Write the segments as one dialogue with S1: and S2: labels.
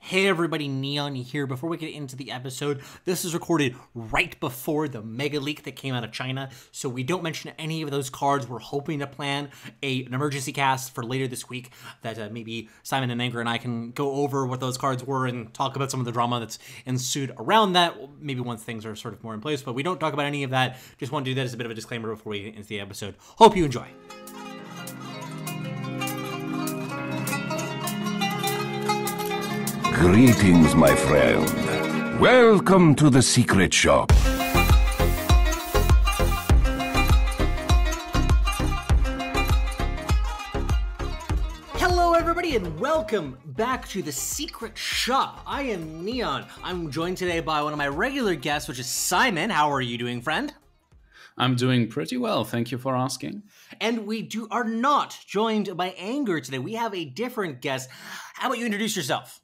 S1: Hey everybody, Neon here. Before we get into the episode, this is recorded right before the mega leak that came out of China, so we don't mention any of those cards. We're hoping to plan an emergency cast for later this week that maybe Simon and Anger and I can go over what those cards were and talk about some of the drama that's ensued around that, maybe once things are sort of more in place, but we don't talk about any of that. Just want to do that as a bit of a disclaimer before we get into the episode. Hope you enjoy.
S2: Greetings, my friend. Welcome to the secret shop.
S1: Hello everybody and welcome back to the secret shop. I am Neon. I'm joined today by one of my regular guests, which is Simon. How are you doing, friend?
S3: I'm doing pretty well, thank you for asking.
S1: And we are not joined by Anger today. We have a different guest. How about you introduce yourself?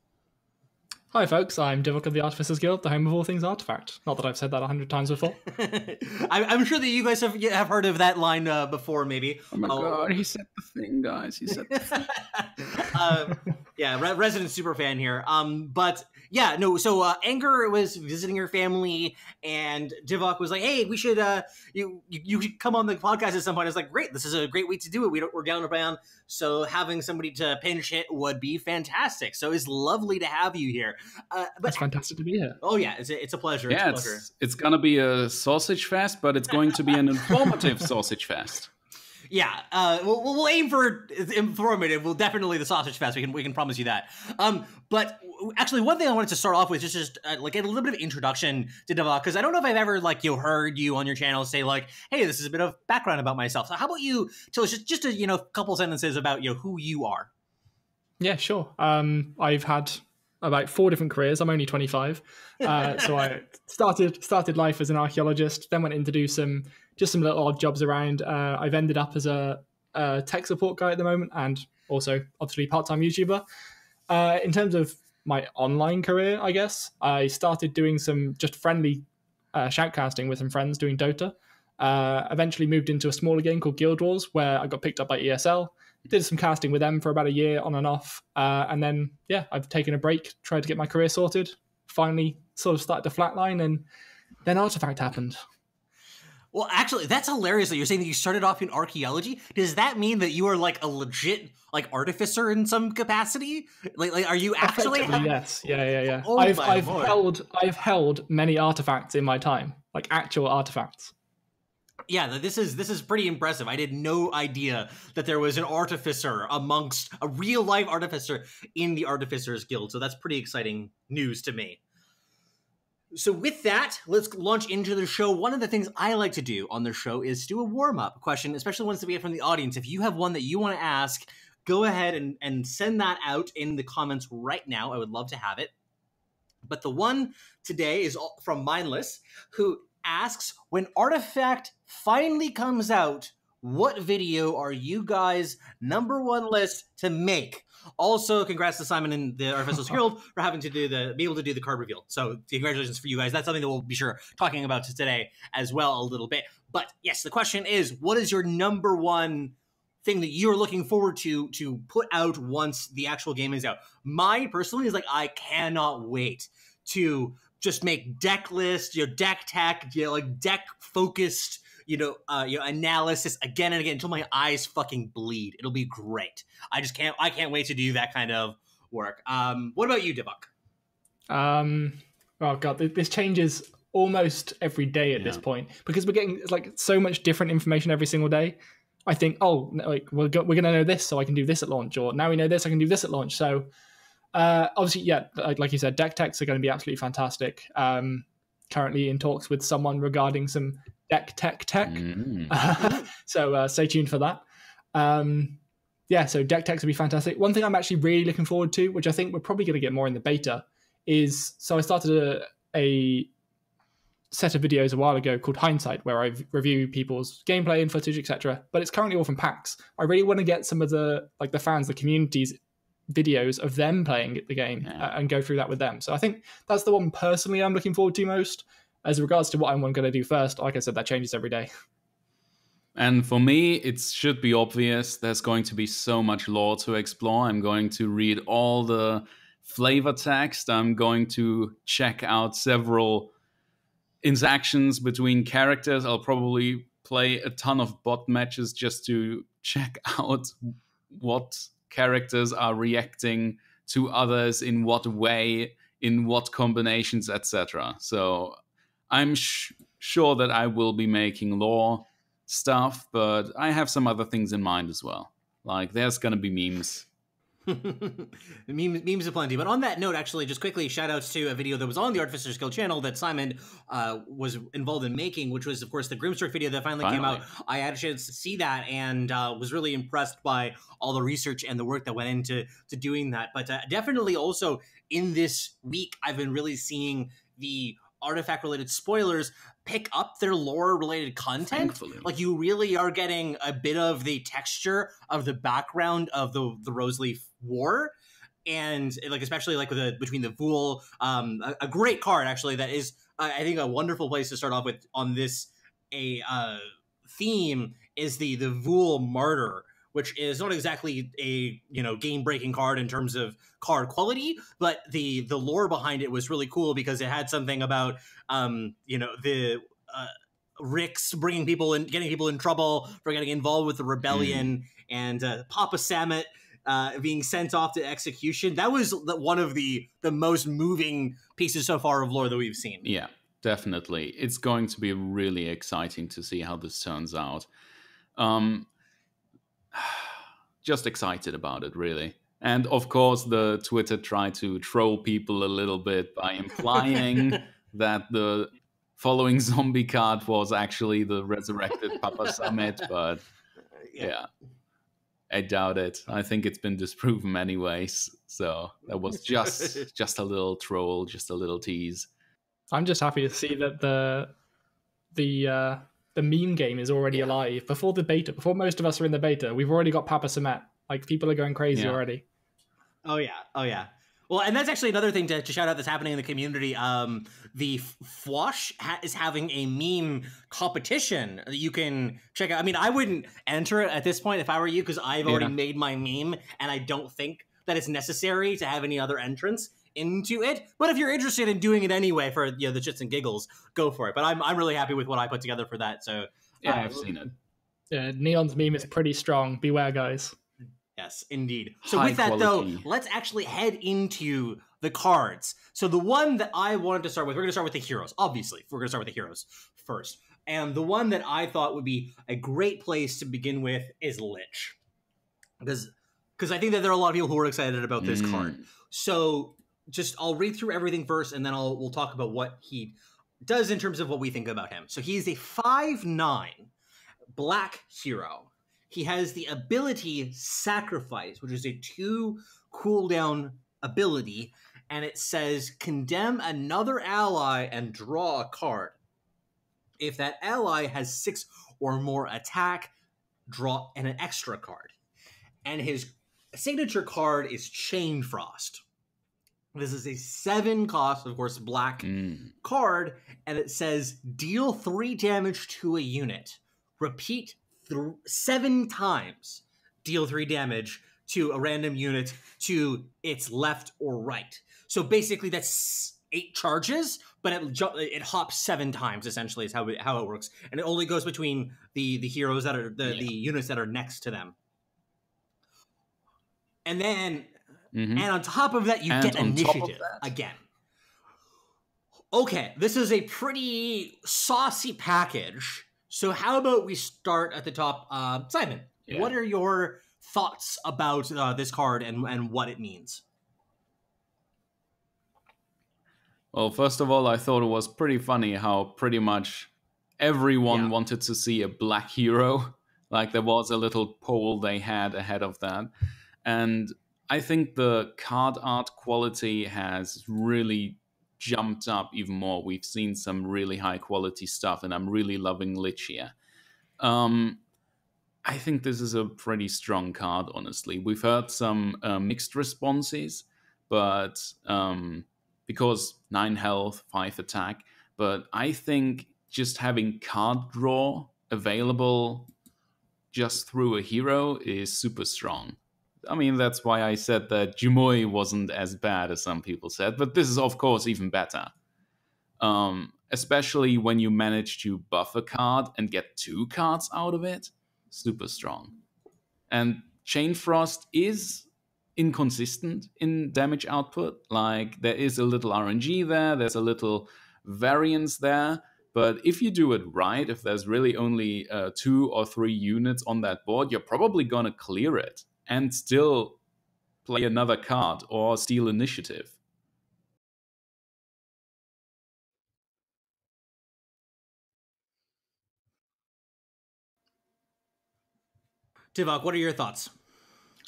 S4: Hi folks, I'm Divok of the Artificers Guild, the home of all things artifact. Not that I've said that 100 times before.
S1: I'm sure that you guys have heard of that line before, maybe.
S3: Oh my god, he said the thing, guys. He said the thing.
S1: Yeah, resident super fan here. But yeah, no. So Anger was visiting her family, and Divok was like, "Hey, we should you should come on the podcast at some point." I was like, "Great, this is a great way to do it. We're down around, so having somebody to pinch hit would be fantastic. So it's lovely to have you here." But
S4: it's fantastic to be here.
S1: Oh yeah, it's a pleasure.
S3: Yeah, it's gonna be a sausage fest, but it's going to be an informative sausage fest.
S1: Yeah, we'll aim for informative. We'll definitely the sausage fest. We can promise you that. But actually, one thing I wanted to start off with is just like get a little bit of introduction to Divok, because I don't know if I've ever heard you on your channel say like, "Hey, this is a bit of background about myself." So how about you tell us just a couple sentences about who you are?
S4: Yeah, sure. I've had about 4 different careers. I'm only 25, so I started life as an archaeologist, then went in to do some little odd jobs around. I've ended up as a tech support guy at the moment, and also obviously part-time YouTuber. In terms of my online career, I guess I started doing some just friendly shoutcasting with some friends doing Dota. Eventually moved into a smaller game called Guild Wars, where I got picked up by ESL. Did some casting with them for about a year on and off. And then, yeah, I've taken a break, tried to get my career sorted, finally sort of started to flatline, and then Artifact happened.
S1: Well, actually, that's hilarious that you're saying that you started off in archaeology. Does that mean that you are like a legit artificer in some capacity? Like are you actually?
S4: Yes. Yeah.
S1: Oh,
S4: I've held many artifacts in my time, like actual artifacts.
S1: Yeah, this is pretty impressive. I had no idea that there was an artificer amongst a real life artificer in the Artificers Guild. So that's pretty exciting news to me. So with that, let's launch into the show. One of the things I like to do on the show is do a warm-up question, especially ones that we get from the audience. If you have one that you want to ask, go ahead and send that out in the comments right now. I would love to have it. But the one today is from Mindless, who asks, when Artifact finally comes out, what video are you guys' #1 list to make? Also, congrats to Simon and the Artificers Guild for having to be able to do the card reveal. So congratulations for you guys. That's something that we'll be sure talking about today as well a little bit. But yes, the question is, what is your #1 thing that you're looking forward to put out once the actual game is out? Mine personally is I cannot wait to just make deck lists, deck tech, deck focused, analysis again and again until my eyes fucking bleed. It'll be great. I can't wait to do that kind of work. What about you, Divok?
S4: Oh god, this changes almost every day at this point, because we're getting so much different information every single day. I think, we're gonna know this, so I can do this at launch, or now we know this, I can do this at launch. So obviously, yeah, like you said, deck techs are going to be absolutely fantastic. Currently in talks with someone regarding some deck tech. So stay tuned for that. Yeah, so deck techs will be fantastic. One thing I'm actually really looking forward to, which I think we're probably going to get more in the beta, is, so I started a set of videos a while ago called Hindsight, where I review people's gameplay and footage, etc. But it's currently all from packs. I really want to get some of the fans, the community's videos of them playing the game and go through that with them. So I think that's the one personally I'm looking forward to most. As regards to what I'm going to do first, like I said, that changes every day.
S3: And for me, it should be obvious. There's going to be so much lore to explore. I'm going to read all the flavor text. I'm going to check out several interactions between characters. I'll probably play a ton of bot matches just to check out what characters are reacting to others, in what way, in what combinations, etc. So I'm sure that I will be making lore stuff, but I have some other things in mind as well. Like, there's going to be memes.
S1: memes aplenty. But on that note, actually, just quickly, shout outs to a video that was on the Artificers Guild channel that Simon was involved in making, which was, of course, the Grimstroke video that finally came out. I had a chance to see that and was really impressed by all the research and the work that went into doing that. But definitely also in this week, I've been really seeing the artifact-related spoilers pick up their lore-related content.
S3: Thankfully.
S1: Like, you really are getting a bit of the texture of the background of the Roseleaf War, and like especially like with between the Vool, a great card actually that is I think a wonderful place to start off with on this theme is the Vool Martyr, which is not exactly a game-breaking card in terms of card quality, but the lore behind it was really cool because it had something about the Rix bringing people in, getting people in trouble for getting involved with the rebellion, and Papa Samet being sent off to execution. That was one of the most moving pieces so far of lore that we've seen.
S3: Yeah, definitely. It's going to be really exciting to see how this turns out. Just excited about it, really. And of course, the Twitter tried to troll people a little bit by implying that the following zombie card was actually the resurrected Papa Samet, but yeah, I doubt it. I think it's been disproven anyways. So that was just a little troll, just a little tease.
S4: I'm just happy to see that the meme game is already alive. Before the beta, before most of us are in the beta, we've already got Papa Samet. Like, people are going crazy already.
S1: Oh yeah. Well, and that's actually another thing to shout out that's happening in the community. The Fwash is having a meme competition that you can check out. I mean, I wouldn't enter it at this point if I were you, because I've already made my meme, and I don't think that it's necessary to have any other entrants into it. But if you're interested in doing it anyway for the shits and giggles, go for it. But I'm really happy with what I put together for that. So
S3: yeah, I've seen it.
S4: Yeah, Neon's meme is pretty strong. Beware, guys.
S1: Yes, indeed. So with that, though, let's actually head into the cards. So the one that I wanted to start with, we're going to start with the heroes. Obviously, we're going to start with the heroes first. And the one that I thought would be a great place to begin with is Lich. Because I think that there are a lot of people who are excited about this card. So I'll read through everything first, and then we'll talk about what he does in terms of what we think about him. So he's a 5/9 black hero. He has the ability Sacrifice, which is a 2 cooldown ability, and it says condemn another ally and draw a card. If that ally has 6 or more attack, draw an extra card. And his signature card is Chain Frost. This is a 7 cost, of course, black card, and it says deal 3 damage to a unit. Repeat 7 times, deal 3 damage to a random unit to its left or right. So basically that's 8 charges, but it hops 7 times, essentially, is how it works. And it only goes between the heroes that are the units that are next to them. And then, and on top of that, you get initiative again. Okay, this is a pretty saucy package. So how about we start at the top? Simon, what are your thoughts about this card and what it means?
S3: Well, first of all, I thought it was pretty funny how pretty much everyone wanted to see a black hero. Like, there was a little poll they had ahead of that. And I think the card art quality has really jumped up even more. We've seen some really high quality stuff, and I'm really loving Lich here. I think this is a pretty strong card, honestly. We've heard some mixed responses, but because 9 health, 5 attack, but I think just having card draw available just through a hero is super strong. I mean, that's why I said that Jumoy wasn't as bad as some people said, but this is, of course, even better. Especially when you manage to buff a card and get 2 cards out of it. Super strong. And Chain Frost is inconsistent in damage output. Like, there is a little RNG there, there's a little variance there, but if you do it right, if there's really only 2 or 3 units on that board, you're probably gonna clear it and still play another card or steal initiative.
S1: Divok, what are your thoughts?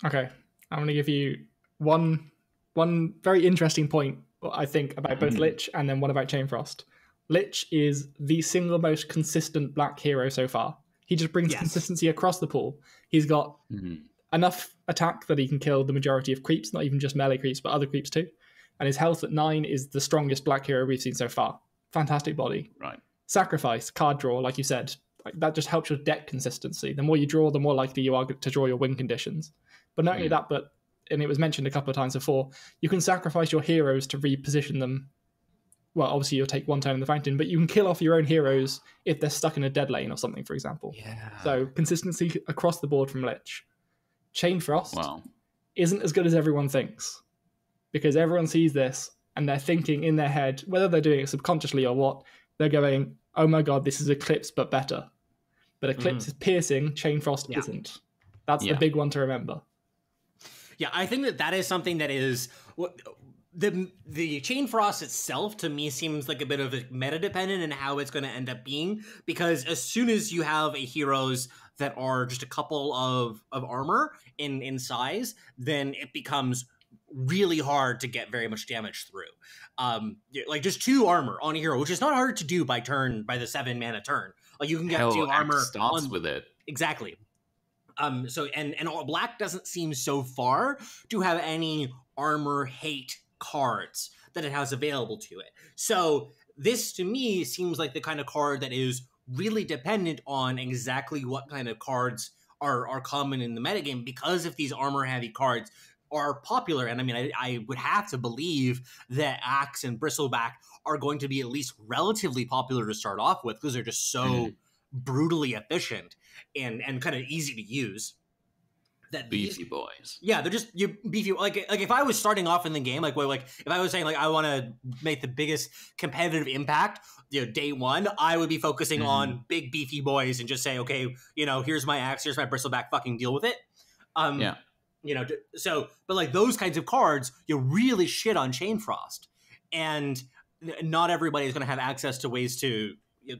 S4: Okay, I'm going to give you one very interesting point, I think, about both Lich and then one about Chain Frost. Lich is the single most consistent black hero so far. He just brings consistency across the pool. He's got enough attack that he can kill the majority of creeps, not even just melee creeps, but other creeps too. And his health at 9 is the strongest black hero we've seen so far. Fantastic body.
S3: Right.
S4: Sacrifice, card draw, like you said. Like, that just helps your deck consistency. The more you draw, the more likely you are to draw your win conditions. But not only that, and it was mentioned a couple of times before, you can sacrifice your heroes to reposition them. Well, obviously you'll take 1 turn in the fountain, but you can kill off your own heroes if they're stuck in a dead lane or something, for example.
S3: Yeah.
S4: So consistency across the board from Lich. Chain Frost isn't as good as everyone thinks, because everyone sees this and they're thinking in their head, whether they're doing it subconsciously or what, they're going, oh my god, this is Eclipse but better. But Eclipse is piercing, Chain Frost isn't. That's the big one to remember.
S1: Yeah, I think that is something that is... The Chain Frost itself, to me, seems like a bit of a meta-dependent in how it's going to end up being, because as soon as you have heroes that are just a couple of armor in size, then it becomes really hard to get very much damage through. Like, just 2 armor on a hero, which is not hard to do by the 7-mana turn. Like, you can get 2 armor
S3: starts with it.
S1: Exactly. So black doesn't seem so far to have any armor hate cards that it has available to it. So this, to me, seems like the kind of card that is really dependent on exactly what kind of cards are common in the metagame, because if these armor-heavy cards are popular, and I mean, I would have to believe that Axe and Bristleback are going to be at least relatively popular to start off with, because they're just so brutally efficient and kind of easy to use. That
S3: beefy boys.
S1: Yeah, they're just beefy. Like if I was starting off in the game, like if I was saying like I want to make the biggest competitive impact, day 1, I would be focusing on big beefy boys and just say, okay, here's my Axe, here's my Bristleback, fucking deal with it. So, but like those kinds of cards, you really shit on Chain Frost, and not everybody is going to have access to ways to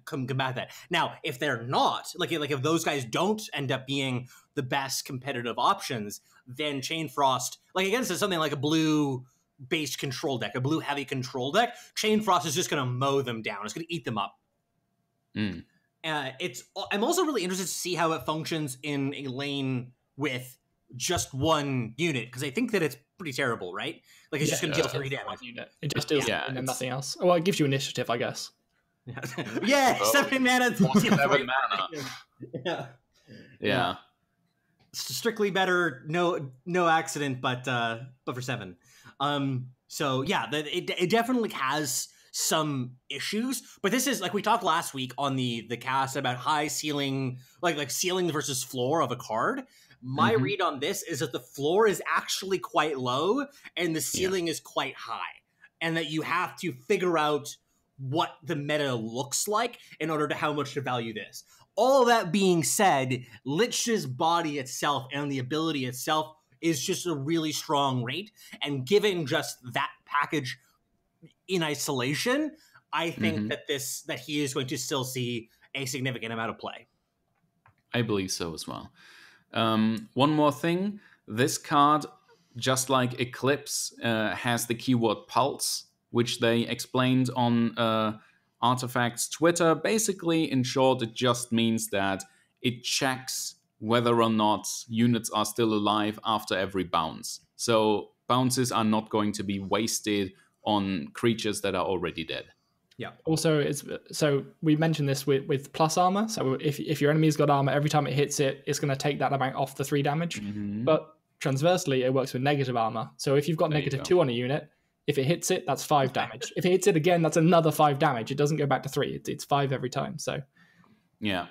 S1: combat that. Now, if they're not, like if those guys don't end up being the best competitive options, then Chain Frost, like against something like a blue-based control deck, a blue-heavy control deck, Chain Frost is just going to mow them down. It's going to eat them up. I'm also really interested to see how it functions in a lane with just 1 unit, because I think that it's pretty terrible, right? Like it's just going to deal 3 damage.
S4: It just deals and then nothing else. Well, it gives you initiative, I guess.
S1: Yeah, 7 mana.
S3: 7 mana. Yeah.
S1: Strictly better, no accident, but for 7. So yeah, it definitely has some issues, but this is like we talked last week on the cast about high ceiling, like ceiling versus floor of a card. My read on this is that the floor is actually quite low and the ceiling is quite high, and that you have to figure out what the meta looks like in order to how much to value this. All that being said, Lich's body itself and the ability itself is just a really strong rate, and given just that package in isolation, I think that he is going to still see a significant amount of play.
S3: I believe so as well. One more thing, this card, just like Eclipse, has the keyword pulse, which they explained on Artifact's Twitter. Basically, in short, it just means that it checks whether or not units are still alive after every bounce. So bounces are not going to be wasted on creatures that are already dead.
S4: Yeah. Also, so we mentioned this with plus armor. So if your enemy's got armor, every time it hits it, it's going to take that amount off the 3 damage. But transversely, it works with negative armor. So if you've got -2 on a unit, if it hits it, that's 5 damage. If it hits it again, that's another 5 damage. It doesn't go back to 3. It's 5 every time. So,
S3: yeah.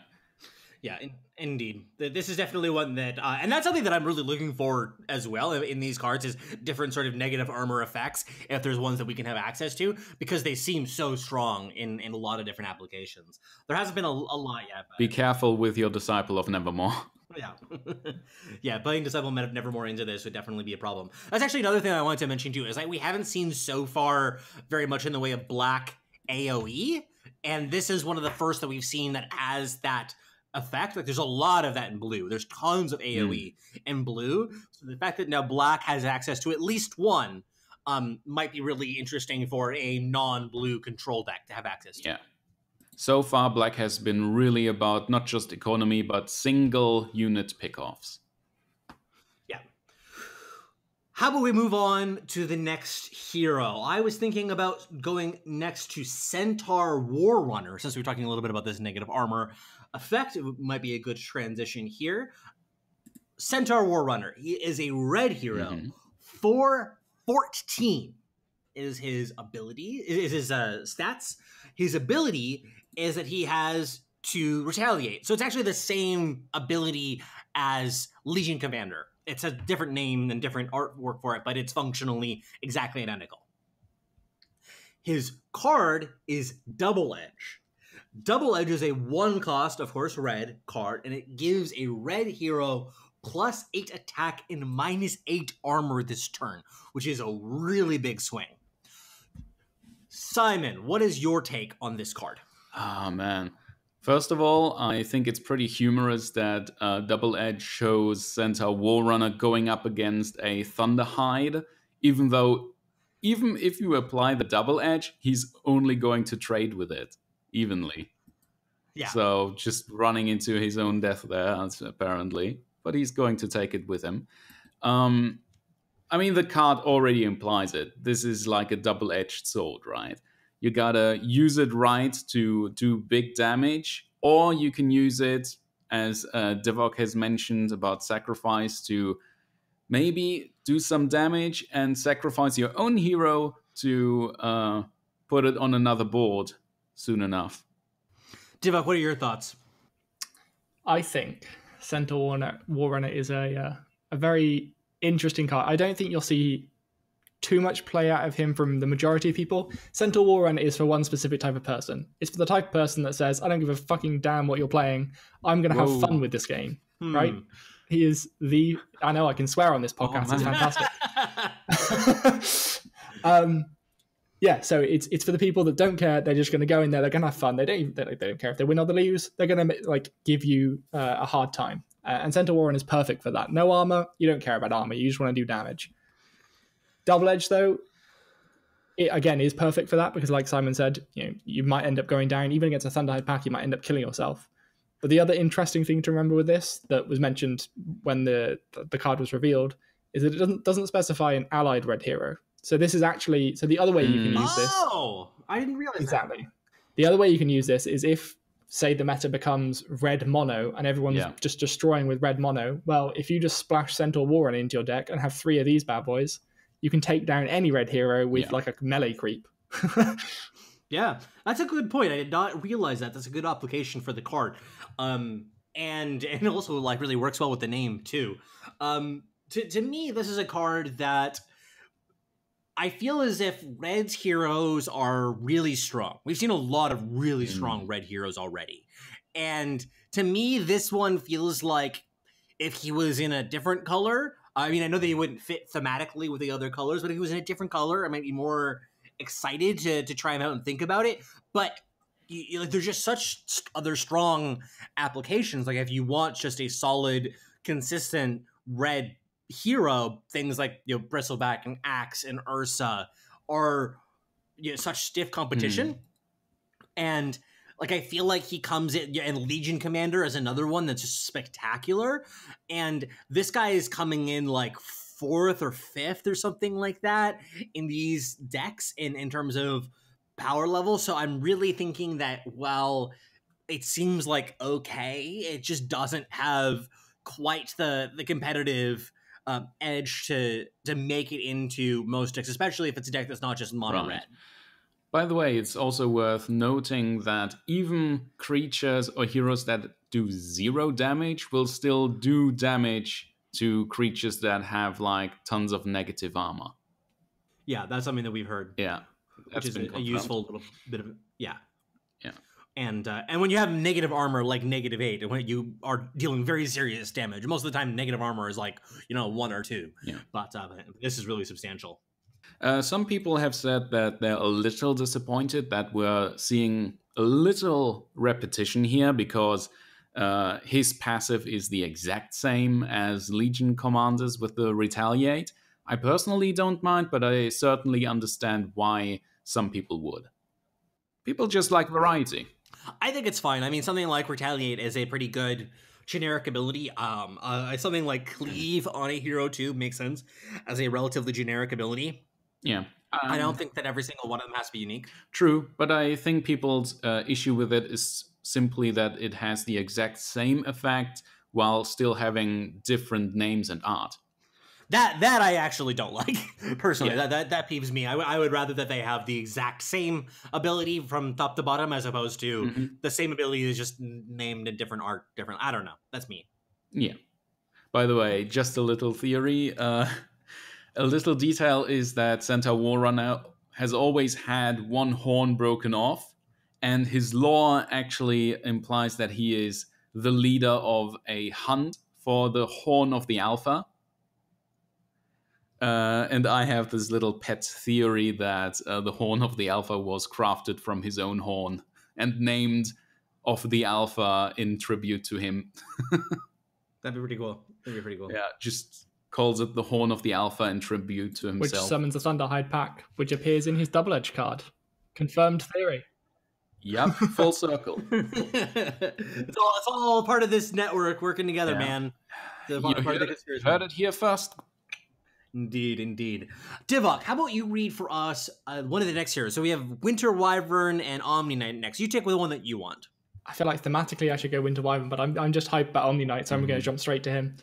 S1: Yeah, indeed. This is definitely one that, and that's something that I'm really looking for as well in these cards, is different sort of negative armor effects, if there's ones that we can have access to, because they seem so strong in a lot of different applications. There hasn't been a lot yet. But...
S3: Be careful with your Disciple of Nevermore.
S1: Yeah. Yeah, putting Disciple of Nevermore into this would definitely be a problem. That's actually another thing I wanted to mention too, is like we haven't seen so far very much in the way of black AoE, and this is one of the first that we've seen that has that effect. Like there's a lot of that in blue. There's tons of AoE in blue. So the fact that now black has access to at least one might be really interesting for a non-blue control deck to have access to.
S3: Yeah. So far, black has been really about not just economy, but single unit pickoffs.
S1: Yeah. How about we move on to the next hero? I was thinking about going next to Centaur Warrunner, since we're talking a little bit about this negative armor effect. It might be a good transition here. Centaur Warrunner. He is a red hero. 414 is his ability, is his stats. His ability is that he has to retaliate. So it's actually the same ability as Legion Commander. It's a different name and different artwork for it, but it's functionally exactly identical. His card is Double Edge. Double Edge is a 1-cost, of course, red card, and it gives a red hero +8 attack and -8 armor this turn, which is a really big swing. Simon, what is your take on this card?
S3: Ah, man. First of all, I think it's pretty humorous that Double Edge shows Centaur Warrunner going up against a Thunderhide, even if you apply the Double Edge, he's only going to trade with it evenly.
S1: Yeah.
S3: So just running into his own death there, apparently. But he's going to take it with him. I mean, the card already implies it. This is like a double-edged sword, right? You gotta use it right to do big damage, or you can use it, as Divok has mentioned about sacrifice, to maybe do some damage and sacrifice your own hero to put it on another board soon enough.
S1: Divok, what are your thoughts?
S4: I think Centaur Warrunner is a very interesting card. I don't think you'll see too much play out of him from the majority of people. Centaur Warrunner is for one specific type of person. It's for the type of person that says, I don't give a fucking damn what you're playing. I'm going to have fun with this game, right? He is I know I can swear on this podcast. It's fantastic. Yeah, so it's for the people that don't care. They're just going to go in there. They're going to have fun. They don't care if they win or they lose. They're going to give you a hard time. And Centaur Warrunner is perfect for that. No armor. You don't care about armor. You just want to do damage. Double Edge, though, it again is perfect for that because, like Simon said, you might end up going down. Even against a Thunderhide pack, you might end up killing yourself. But the other interesting thing to remember with this that was mentioned when the card was revealed is that it doesn't specify an allied red hero. So this is actually the other way you can use this.
S1: Oh, I didn't realize
S4: exactly.
S1: that.
S4: The other way you can use this is if, say, the meta becomes red mono and everyone's just destroying with red mono. Well, if you just splash Centaur Warrunner into your deck and have 3 of these bad boys, you can take down any red hero with like a melee creep.
S1: Yeah, that's a good point. I did not realize that. That's a good application for the card. And also like really works well with the name too. To me, this is a card that I feel as if Red's heroes are really strong. We've seen a lot of really strong Red heroes already. And to me, this one feels like if he was in a different color, I mean, I know that he wouldn't fit thematically with the other colors, but if he was in a different color, I might be more excited to try him out and think about it. But there's just such other strong applications. Like if you want just a solid, consistent red hero, things like Bristleback and Axe and Ursa are such stiff competition. And like I feel like he comes in, and Legion Commander is another one that's just spectacular. And this guy is coming in like 4th or 5th or something like that in these decks in terms of power level. So I'm really thinking that while it seems like okay, it just doesn't have quite the competitive edge to make it into most decks, especially if it's a deck that's not just mono red.
S3: By the way, it's also worth noting that even creatures or heroes that do 0 damage will still do damage to creatures that have like tons of negative armor.
S1: Yeah, that's something that we've heard.
S3: Yeah,
S1: which is a useful little bit of
S3: yeah.
S1: And when you have negative armor like -8, when you are dealing very serious damage, most of the time negative armor is like 1 or 2.
S3: Yeah.
S1: But this is really substantial.
S3: Some people have said that they're a little disappointed that we're seeing a little repetition here because his passive is the exact same as Legion Commanders with the Retaliate. I personally don't mind, but I certainly understand why some people would. People just like variety.
S1: I think it's fine. I mean, something like Retaliate is a pretty good generic ability. Something like Cleave on a hero too makes sense as a relatively generic ability.
S3: Yeah.
S1: I don't think that every single one of them has to be unique.
S3: True, but I think people's issue with it is simply that it has the exact same effect while still having different names and art.
S1: That I actually don't like, personally.
S3: Yeah.
S1: That peeves me. I would rather that they have the exact same ability from top to bottom as opposed to the same ability is just named in different art. I don't know. That's me.
S3: Yeah. By the way, just a little theory. A little detail is that Centaur Warrunner has always had one horn broken off, and his lore actually implies that he is the leader of a hunt for the Horn of the Alpha. And I have this little pet theory that the Horn of the Alpha was crafted from his own horn and named of the Alpha in tribute to him.
S1: That'd be pretty cool.
S3: Yeah, just calls it the Horn of the Alpha in tribute to himself.
S4: Which summons a Thunderhide pack, which appears in his Double Edge card. Confirmed theory.
S3: Yep, full circle.
S1: It's all part of this network working together, man.
S3: You heard it here first.
S1: Indeed. Divok, how about you read for us one of the next heroes? So we have Winter Wyvern and Omniknight next. You take the one that you want.
S4: I feel like thematically I should go Winter Wyvern, but I'm just hyped about Omniknight, so I'm going to jump straight to him.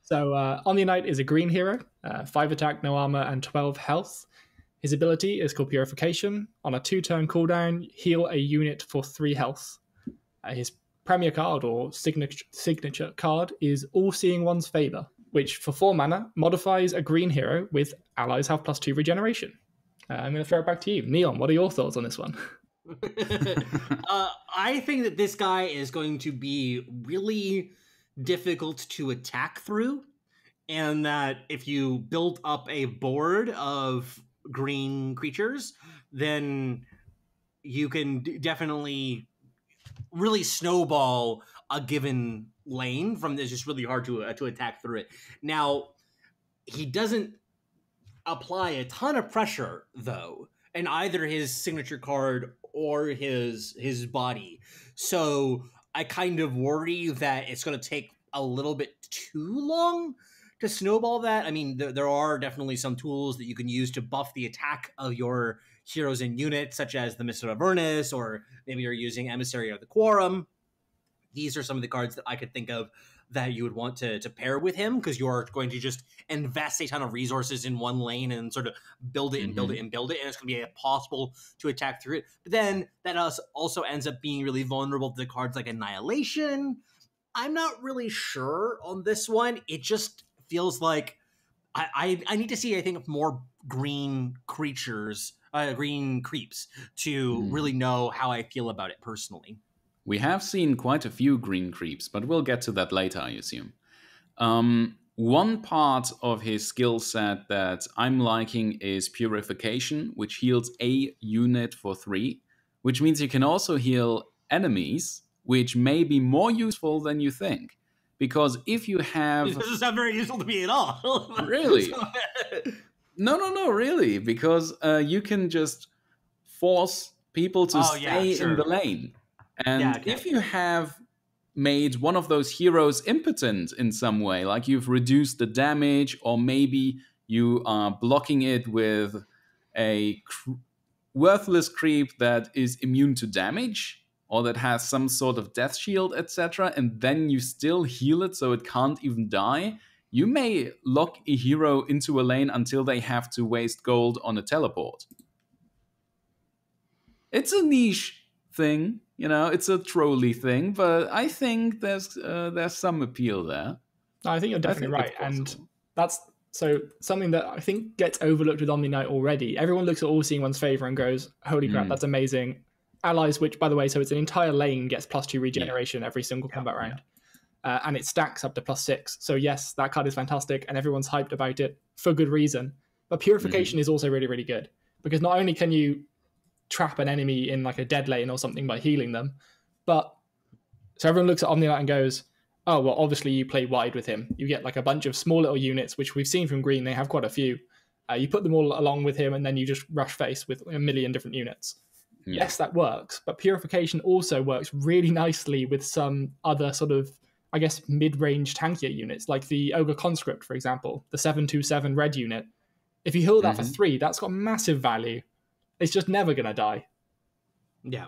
S4: So Omniknight is a green hero, 5 attack, no armor, and 12 health. His ability is called Purification. On a 2-turn cooldown, heal a unit for 3 health. His premier card or signature card is All-Seeing One's Favor, which for 4 mana modifies a green hero with allies have +2 regeneration. I'm going to throw it back to you. Neon, what are your thoughts on this one?
S1: I think that this guy is going to be really difficult to attack through, and that if you build up a board of green creatures, then you can definitely really snowball a given lane from this. Just really hard to attack through it. Now, he doesn't apply a ton of pressure though in either his signature card or his body, so I kind of worry that it's going to take a little bit too long to snowball that. I mean, there are definitely some tools that you can use to buff the attack of your heroes and units, such as the Mist of Avernus, or maybe you're using Emissary of the Quorum. These are some of the cards that I could think of that you would want to pair with him, because you're going to just invest a ton of resources in one lane and sort of build it and build it and build it, and it's going to be impossible to attack through it. But then that also ends up being really vulnerable to the cards like Annihilation. I'm not really sure on this one. It just feels like I need to see, I think, more green creatures, green creeps to really know how I feel about it personally.
S3: We have seen quite a few green creeps, but we'll get to that later, I assume. One part of his skill set that I'm liking is Purification, which heals a unit for 3, which means you can also heal enemies, which may be more useful than you think. Because if you have...
S1: This doesn't sound very useful to me at all.
S3: Really? No, really. Because you can just force people to stay in the lane. And if you have made one of those heroes impotent in some way, like you've reduced the damage, or maybe you are blocking it with a worthless creep that is immune to damage, or that has some sort of death shield, etc., and then you still heal it so it can't even die, you may lock a hero into a lane until they have to waste gold on a teleport. It's a niche thing, it's a trolley thing, but I think there's some appeal there.
S4: No, I think you're definitely right, and that's something that I think gets overlooked with Omniknight already. Everyone looks at All Seeing One's favor and goes, "Holy crap, that's amazing!" Allies, which by the way, so it's an entire lane gets +2 regeneration every single combat round, and it stacks up to +6. So yes, that card is fantastic, and everyone's hyped about it for good reason. But Purification is also really, really good because not only can you trap an enemy in like a dead lane or something by healing them, but so everyone looks at Omniknight and goes, "Oh, well, obviously you play wide with him. You get like a bunch of small little units, which we've seen from Green. They have quite a few. You put them all along with him, and then you just rush face with a million different units." Yeah. Yes, that works, but Purification also works really nicely with some other sort of, I guess, mid-range tankier units, like the Ogre Conscript, for example, the 7/2/7 red unit. If you heal that for 3, that's got massive value. It's just never going to die.
S1: Yeah.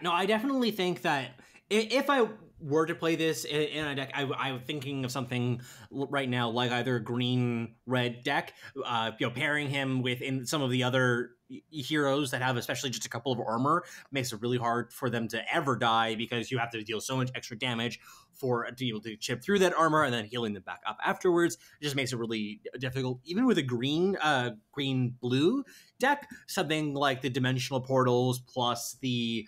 S1: No, I definitely think that if I were to play this in a deck, I'm thinking of something right now like either a green-red deck, pairing him with some of the other heroes that have especially just a couple of armor makes it really hard for them to ever die because you have to deal so much extra damage to be able to chip through that armor and then healing them back up afterwards. It just makes it really difficult. Even with a green-blue deck, something like the Dimensional Portals plus the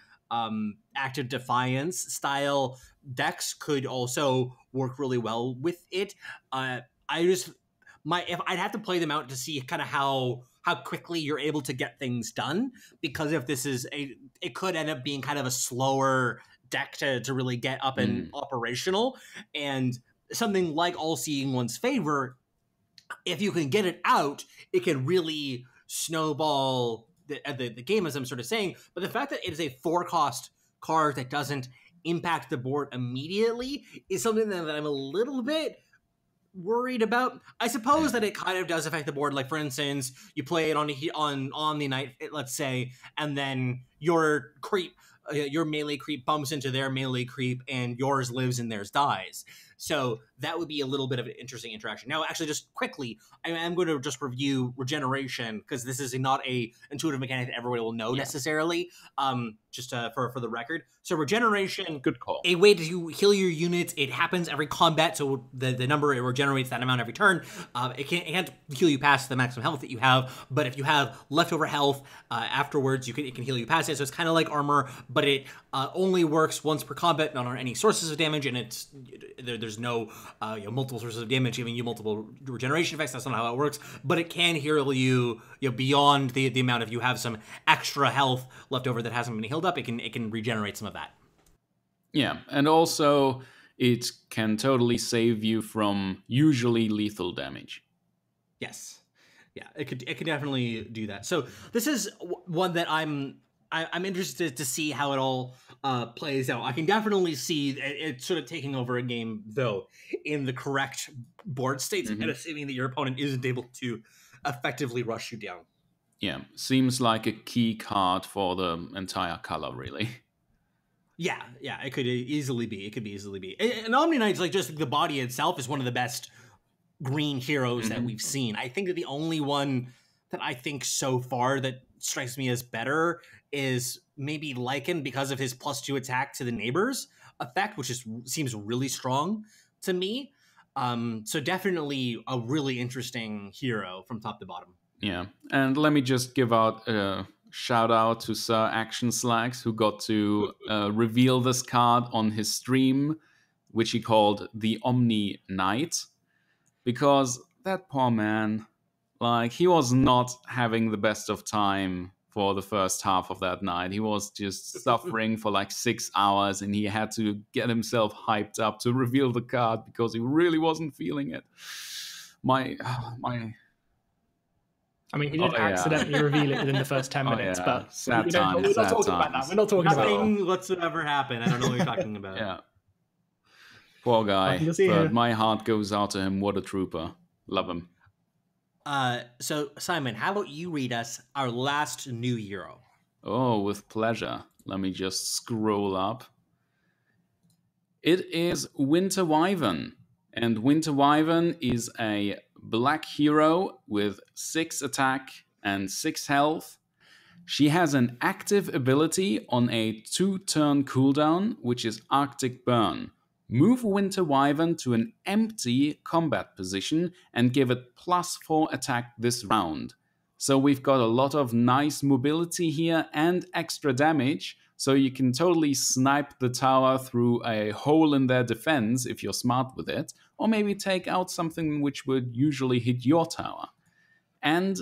S1: Active Defiance style decks could also work really well with it. If I'd have to play them out to see kind of how quickly you're able to get things done, because if this is it could end up being kind of a slower deck to really get up and operational. And something like All Seeing One's Favor, if you can get it out, it can really snowball the game, as I'm sort of saying. But the fact that it is a 4-cost card that doesn't impact the board immediately is something that I'm a little bit worried about. I suppose that it kind of does affect the board. Like, for instance, you play it on Omniknight, let's say, and then your melee creep bumps into their melee creep, and yours lives and theirs dies. So that would be a little bit of an interesting interaction. Now, actually, just quickly, I am going to just review regeneration, because this is not a intuitive mechanic that everybody will know necessarily, just for the record. So regeneration,
S3: good call.
S1: A way to heal your units. It happens every combat, so the number, it regenerates that amount every turn. It can't heal you past the maximum health that you have, but if you have leftover health afterwards, it can heal you past it. So it's kind of like armor, but it only works once per combat, not on any sources of damage, and there's no multiple sources of damage giving you multiple regeneration effects. That's not how it works, but it can heal you, beyond the amount of you have some extra health left over that hasn't been healed up. It can regenerate some of that.
S3: Yeah, and also it can totally save you from usually lethal damage.
S1: Yes, yeah, it could definitely do that. So this is one that I'm interested to see how it all plays out. I can definitely see it sort of taking over a game, though, in the correct board states, and assuming that your opponent isn't able to effectively rush you down.
S3: Yeah, seems like a key card for the entire color, really.
S1: Yeah, it could easily be. It could easily be. And Omniknight's like just the body itself is one of the best green heroes that we've seen. I think that the only one that I think so far that strikes me as better is maybe Lycan, because of his +2 attack to the neighbors effect, which seems really strong to me. So definitely a really interesting hero from top to bottom.
S3: Yeah, and let me just give out a shout out to Sir Action Slacks, who got to reveal this card on his stream, which he called the Omniknight, because that poor man, like, he was not having the best of time for the first half of that night. He was just suffering for like 6 hours, and he had to get himself hyped up to reveal the card because he really wasn't feeling it.
S4: I mean, he did accidentally reveal it within the first 10 minutes, but we're not talking about that. We're not talking about
S1: nothing whatsoever happened. I don't know what you're talking about.
S3: Yeah. Poor guy. But my heart goes out to him. What a trooper. Love him.
S1: So, Simon, how about you read us our last new hero?
S3: Oh, with pleasure. Let me just scroll up. It is Winter Wyvern. And Winter Wyvern is a black hero with 6 attack and 6 health. She has an active ability on a 2-turn cooldown, which is Arctic Burn. Move Winter Wyvern to an empty combat position and give it +4 attack this round. So we've got a lot of nice mobility here and extra damage, so you can totally snipe the tower through a hole in their defense if you're smart with it, or maybe take out something which would usually hit your tower. And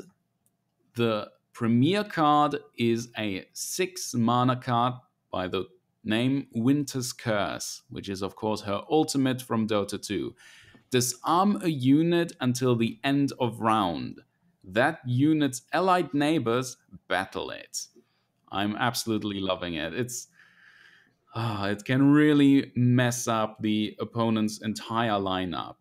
S3: the premier card is a 6 mana card by the name Winter's Curse, which is of course her ultimate from Dota 2. Disarm a unit until the end of round. That unit's allied neighbors battle it. I'm absolutely loving it. It can really mess up the opponent's entire lineup,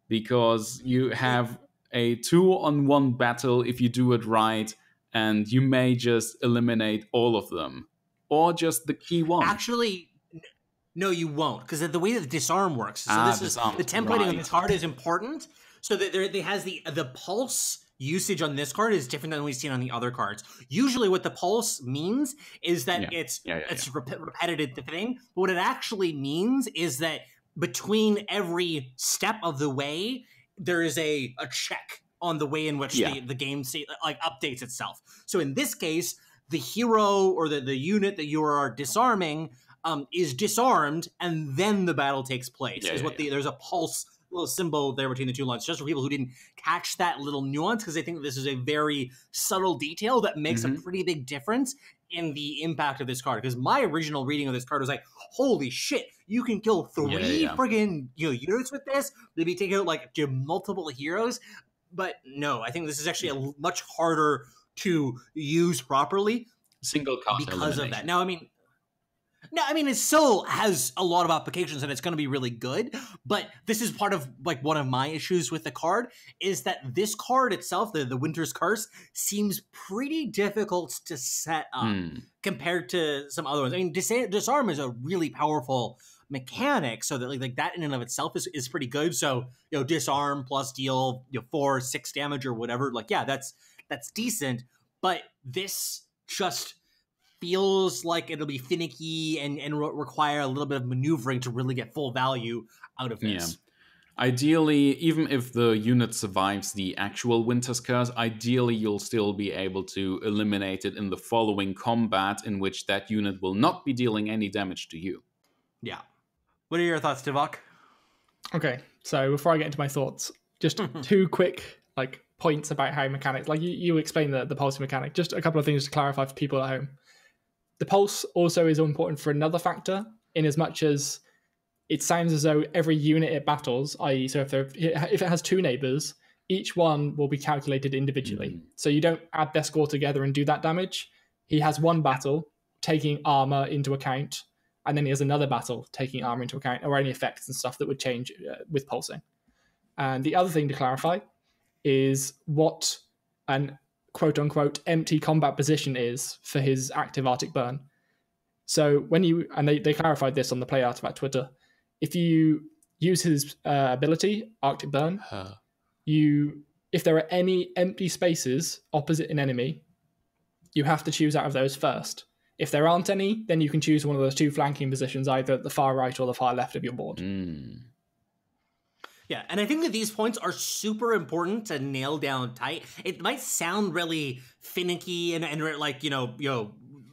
S3: because you have a 2-on-1 battle if you do it right, and you may just eliminate all of them. Or just the key one.
S1: Actually, no, you won't, because the way that the disarm works. So this is the templating of this card is important. So that it has the pulse usage on this card is different than we've seen on the other cards. Usually, what the pulse means is that it's repetitive thing. But what it actually means is that between every step of the way, there is a check on the way in which the game updates itself. So in this case, the hero or the unit that you are disarming is disarmed, and then the battle takes place. There's a pulse little symbol there between the two lines, just for people who didn't catch that little nuance, because I think this is a very subtle detail that makes a pretty big difference in the impact of this card. Because my original reading of this card was like, holy shit, you can kill 3 friggin' units with this, maybe take out multiple heroes. But no, I think this is actually a much harder to use properly
S3: single card
S1: because of that. Now, I mean, it still has a lot of applications and it's going to be really good, but this is part of one of my issues with the card is that this card itself, the Winter's Curse, seems pretty difficult to set up compared to some other ones. I mean, disarm is a really powerful mechanic, so that that in and of itself is pretty good. So disarm plus deal 4, 6 damage or whatever. That's decent, but this just feels like it'll be finicky and require a little bit of maneuvering to really get full value out of this.
S3: Yeah. Ideally, even if the unit survives the actual Winter's Curse, ideally you'll still be able to eliminate it in the following combat, in which that unit will not be dealing any damage to you.
S1: Yeah. What are your thoughts, Divok?
S4: Okay, so before I get into my thoughts, just 2 quick points about how mechanics, you explained the pulse mechanic. Just a couple of things to clarify for people at home. The pulse also is important for another factor, in as much as it sounds as though every unit it battles, i.e. so if it has 2 neighbors, each one will be calculated individually. So you don't add their score together and do that damage. He has one battle taking armor into account, and then he has another battle taking armor into account, or any effects and stuff that would change with pulsing. And the other thing to clarify is what an quote-unquote empty combat position is for his active Arctic Burn. So when they clarified this on the Play Artifact Twitter, if you use his ability, Arctic Burn, if there are any empty spaces opposite an enemy, you have to choose out of those first. If there aren't any, then you can choose one of those 2 flanking positions, either at the far right or the far left of your board.
S1: Yeah, and I think that these points are super important to nail down tight. It might sound really finicky and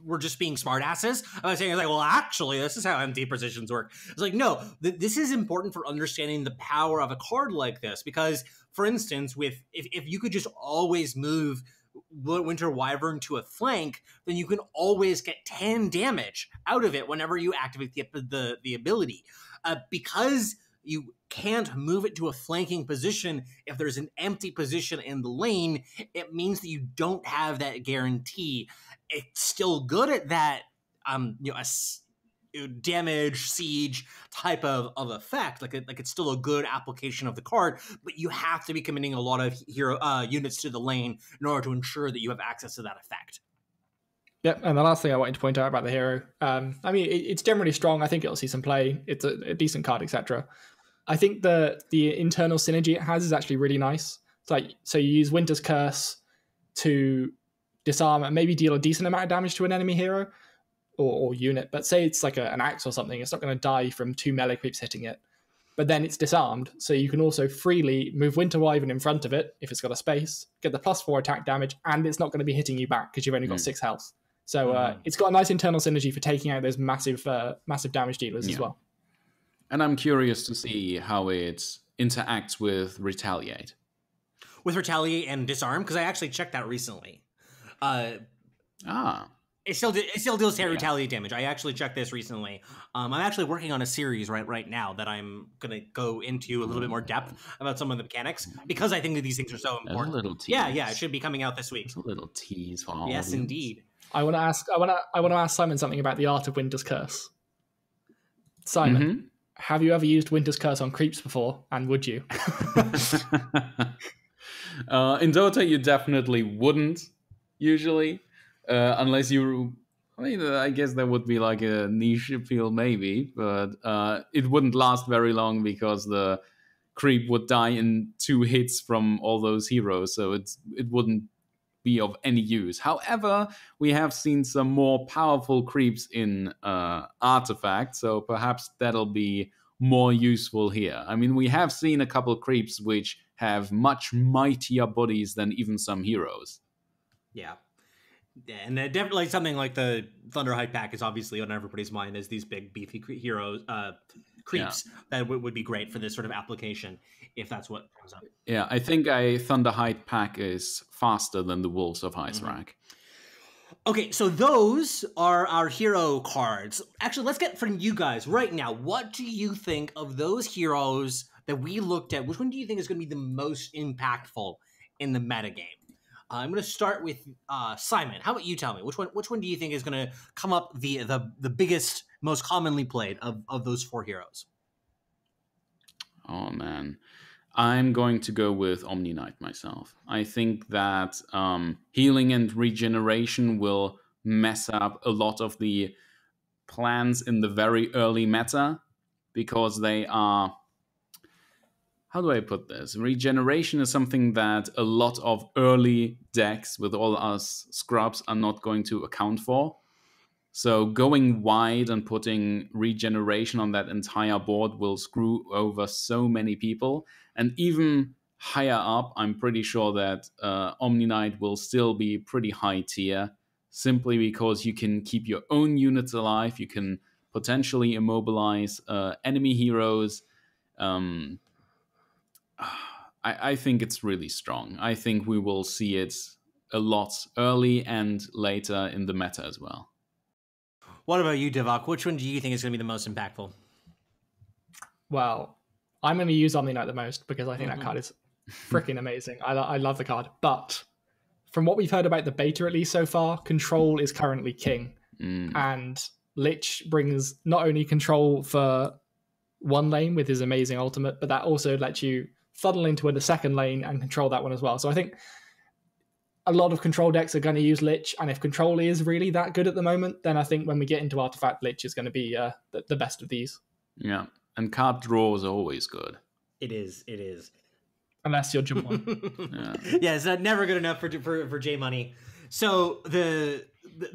S1: we're just being smartasses. I was saying well, actually, this is how empty positions work. It's no, this is important for understanding the power of a card like this, because, for instance, if you could just always move Winter Wyvern to a flank, then you can always get 10 damage out of it whenever you activate the ability. Because you can't move it to a flanking position if there's an empty position in the lane, it means that you don't have that guarantee. It's still good at that damage siege type of effect. It's still a good application of the card, but you have to be committing a lot of hero units to the lane in order to ensure that you have access to that effect.
S4: Yep, and the last thing I wanted to point out about the hero, it's generally strong. I think it'll see some play. It's a decent card, etc. I think the internal synergy it has is actually really nice. It's like, so you use Winter's Curse to disarm and maybe deal a decent amount of damage to an enemy hero or unit. But say it's like an axe or something, it's not going to die from 2 melee creeps hitting it. But then it's disarmed, so you can also freely move Winter Wyvern in front of it if it's got a space, get the +4 attack damage, and it's not going to be hitting you back because you've only got 6 health. So it's got a nice internal synergy for taking out those massive damage dealers as well.
S3: And I'm curious to see how it interacts with Retaliate.
S1: With Retaliate and Disarm, because I actually checked that recently. It still deals Retaliate damage. I actually checked this recently. I'm actually working on a series right now that I'm going to go into a little bit more depth about some of the mechanics, because I think that these things are so important.
S3: A little tease.
S1: Yeah, it should be coming out this week.
S3: A little tease for all
S1: Yes, indeed.
S4: I want to ask Simon something about the art of Winter's Curse. Simon, have you ever used Winter's Curse on creeps before, and would you?
S3: In Dota, you definitely wouldn't, usually. Unless you... I mean, I guess there would be like a niche appeal maybe, but it wouldn't last very long because the creep would die in 2 hits from all those heroes, so it wouldn't be of any use. However, we have seen some more powerful creeps in Artifact, so perhaps that'll be more useful here. I mean, we have seen a couple creeps which have much mightier bodies than even some heroes.
S1: Yeah. And definitely something like the Thunderhide pack is obviously on everybody's mind as these big beefy heroes, creeps that would be great for this sort of application if that's what comes up.
S3: Yeah, I think a Thunderhide pack is faster than the Wolves of Icerack.
S1: Okay, so those are our hero cards. Actually, let's get from you guys right now. What do you think of those heroes that we looked at? Which one do you think is going to be the most impactful in the metagame? I'm going to start with Simon. How about you tell me? Which one do you think is going to come up the biggest, most commonly played of those 4 heroes?
S3: Oh, man. I'm going to go with Omniknight myself. I think that healing and regeneration will mess up a lot of the plans in the very early meta because they are... How do I put this? Regeneration is something that a lot of early decks with all us scrubs are not going to account for. So going wide and putting regeneration on that entire board will screw over so many people. And even higher up, I'm pretty sure that Omniknight will still be pretty high tier, simply because you can keep your own units alive, you can potentially immobilize enemy heroes. I think it's really strong. I think we will see it a lot early and later in the meta as well.
S1: What about you, Divok? Which one do you think is going to be the most impactful?
S4: Well, I'm going to use Omniknight the most because I think that card is freaking amazing. I love the card. But from what we've heard about the beta at least so far, Control is currently king. And Lich brings not only control for one lane with his amazing ultimate, but that also lets you funnel into the second lane and control that one as well. So I think a lot of control decks are going to use Lich, and if control is really that good at the moment, then I think when we get into Artifact, Lich is going to be the best of these.
S3: Yeah, and card draws are always good.
S1: It is.
S4: Unless you're jump one.
S1: Yeah, it's never good enough for J Money. So the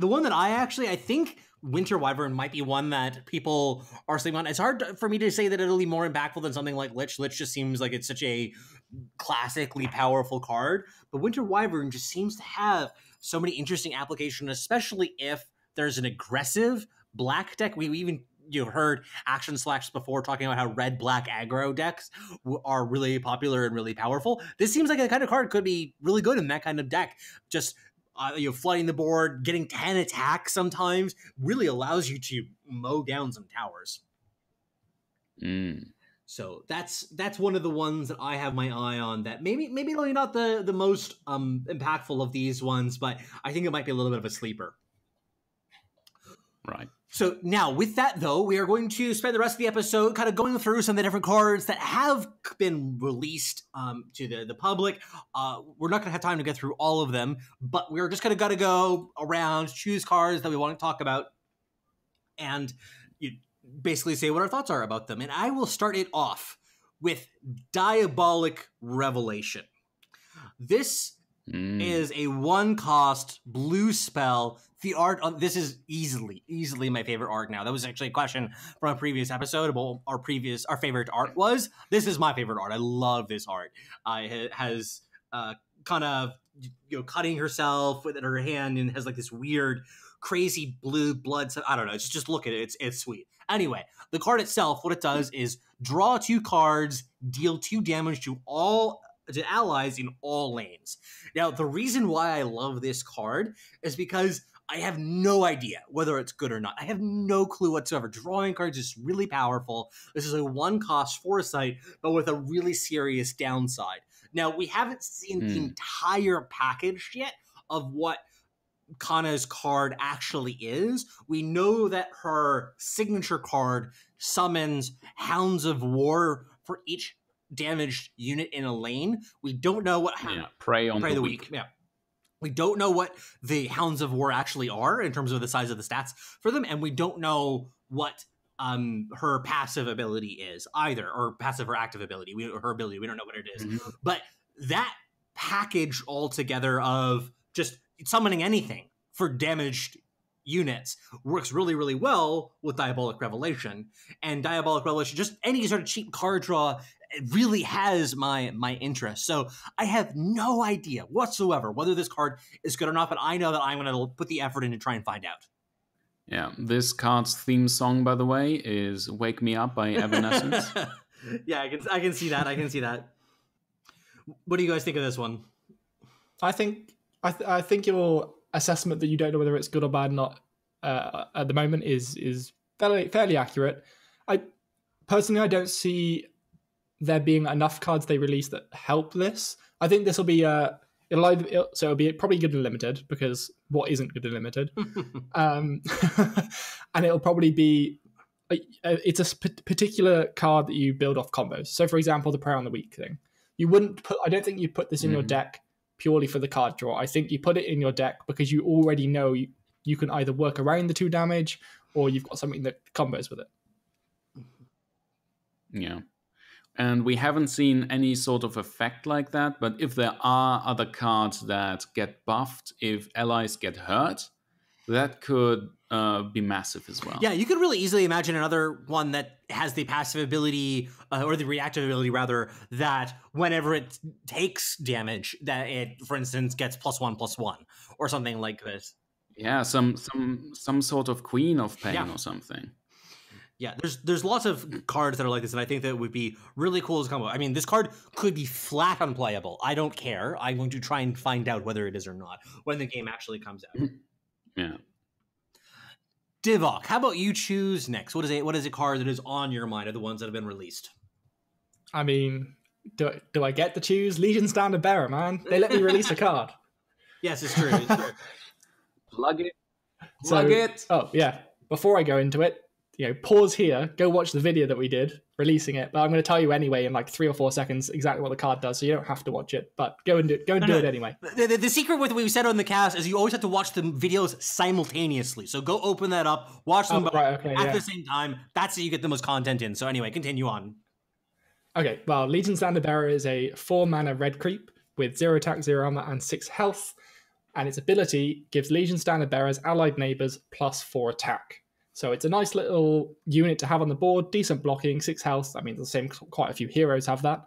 S1: one that I think Winter Wyvern might be one that people are sleeping on. It's hard for me to say that it'll be more impactful than something like Lich. Lich just seems like it's such a classically powerful card, but Winter Wyvern just seems to have so many interesting applications, especially if there's an aggressive black deck. We even heard Action Slacks before talking about how red-black aggro decks are really popular and really powerful. This seems like a kind of card could be really good in that kind of deck. Just flooding the board, getting 10 attacks sometimes really allows you to mow down some towers. So that's one of the ones that I have my eye on. That maybe really not the most impactful of these ones, but I think it might be a little bit of a sleeper.
S3: Right.
S1: So now, with that, though, we are going to spend the rest of the episode kind of going through some of the different cards that have been released to the public. We're not going to have time to get through all of them, but we're just going to go around, choose cards that we want to talk about, and basically say what our thoughts are about them. And I will start it off with Diabolic Revelation. This is a 1-cost blue spell. The art on this is easily my favorite art now. That was actually a question from a previous episode about our favorite art was. This is my favorite art. I love this art. It has kind of cutting herself with her hand and has like this weird crazy blue blood. I don't know. Just look at it. It's sweet. Anyway, the card itself, what it does is draw 2 cards, deal 2 damage to allies in all lanes. Now, the reason why I love this card is because I have no idea whether it's good or not. I have no clue whatsoever. Drawing cards is really powerful. This is a 1-cost foresight, but with a really serious downside. Now, we haven't seen the entire package yet of what Kana's card actually is. We know that her signature card summons Hounds of War for each damaged unit in a lane. We don't know what
S3: Prey on the Weak.
S1: Yeah. We don't know what the Hounds of War actually are in terms of the size of the stats for them, and we don't know what her passive ability is either, or passive or active ability. Her ability, we don't know what it is. But that package altogether of just summoning anything for damaged units works really, really well with Diabolic Revelation. And Diabolic Revelation, just any sort of cheap card draw, it really has my interest. So I have no idea whatsoever whether this card is good or not, but I know that I'm going to put the effort in to try and find out.
S3: Yeah, this card's theme song, by the way, is "Wake Me Up" by Evanescence.
S1: Yeah, I can see that. I can see that. What do you guys think of this one?
S4: I think your assessment that you don't know whether it's good or bad not at the moment is fairly accurate. I don't see there being enough cards they release that help this. I think this will be it'll be probably good and limited, because what isn't good and limited, and it'll probably be it's a particular card that you build off combos. So, for example, the Prey on the Weak thing, I don't think you put this in your deck purely for the card draw. I think you put it in your deck because you already know you can either work around the 2 damage, or you've got something that combos with it.
S3: Yeah. And we haven't seen any sort of effect like that, but if there are other cards that get buffed if allies get hurt, that could be massive as well.
S1: Yeah, you could really easily imagine another one that has the passive ability, or the reactive ability rather, that whenever it takes damage, that it, for instance, gets +1/+1 or something like this.
S3: Yeah, some sort of Queen of Pain or something.
S1: Yeah, there's lots of cards that are like this, and I think that would be really cool as a combo. I mean, this card could be flat unplayable. I don't care. I'm going to try and find out whether it is or not when the game actually comes out.
S3: Yeah.
S1: Divok, how about you choose next? What is a card that is on your mind of the ones that have been released?
S4: I mean, do I get to choose? Legion Standard Bearer, man. They let me release a card.
S1: Yes, it's true. It's true.
S3: Plug it.
S4: Oh, yeah. Before I go into it, pause here, go watch the video that we did releasing it. But I'm going to tell you anyway in like 3 or 4 seconds exactly what the card does, so you don't have to watch it. But go and do it anyway.
S1: The secret with what we said on the cast is you always have to watch the videos simultaneously. So go open that up, watch them at the same time. That's how you get the most content in. So anyway, continue on.
S4: Okay, well, Legion Standard Bearer is a 4-mana red creep with 0 attack, 0 armor, and 6 health. And its ability gives Legion Standard Bearer's allied neighbors +4 attack. So it's a nice little unit to have on the board, decent blocking, 6 health. I mean, the same, quite a few heroes have that.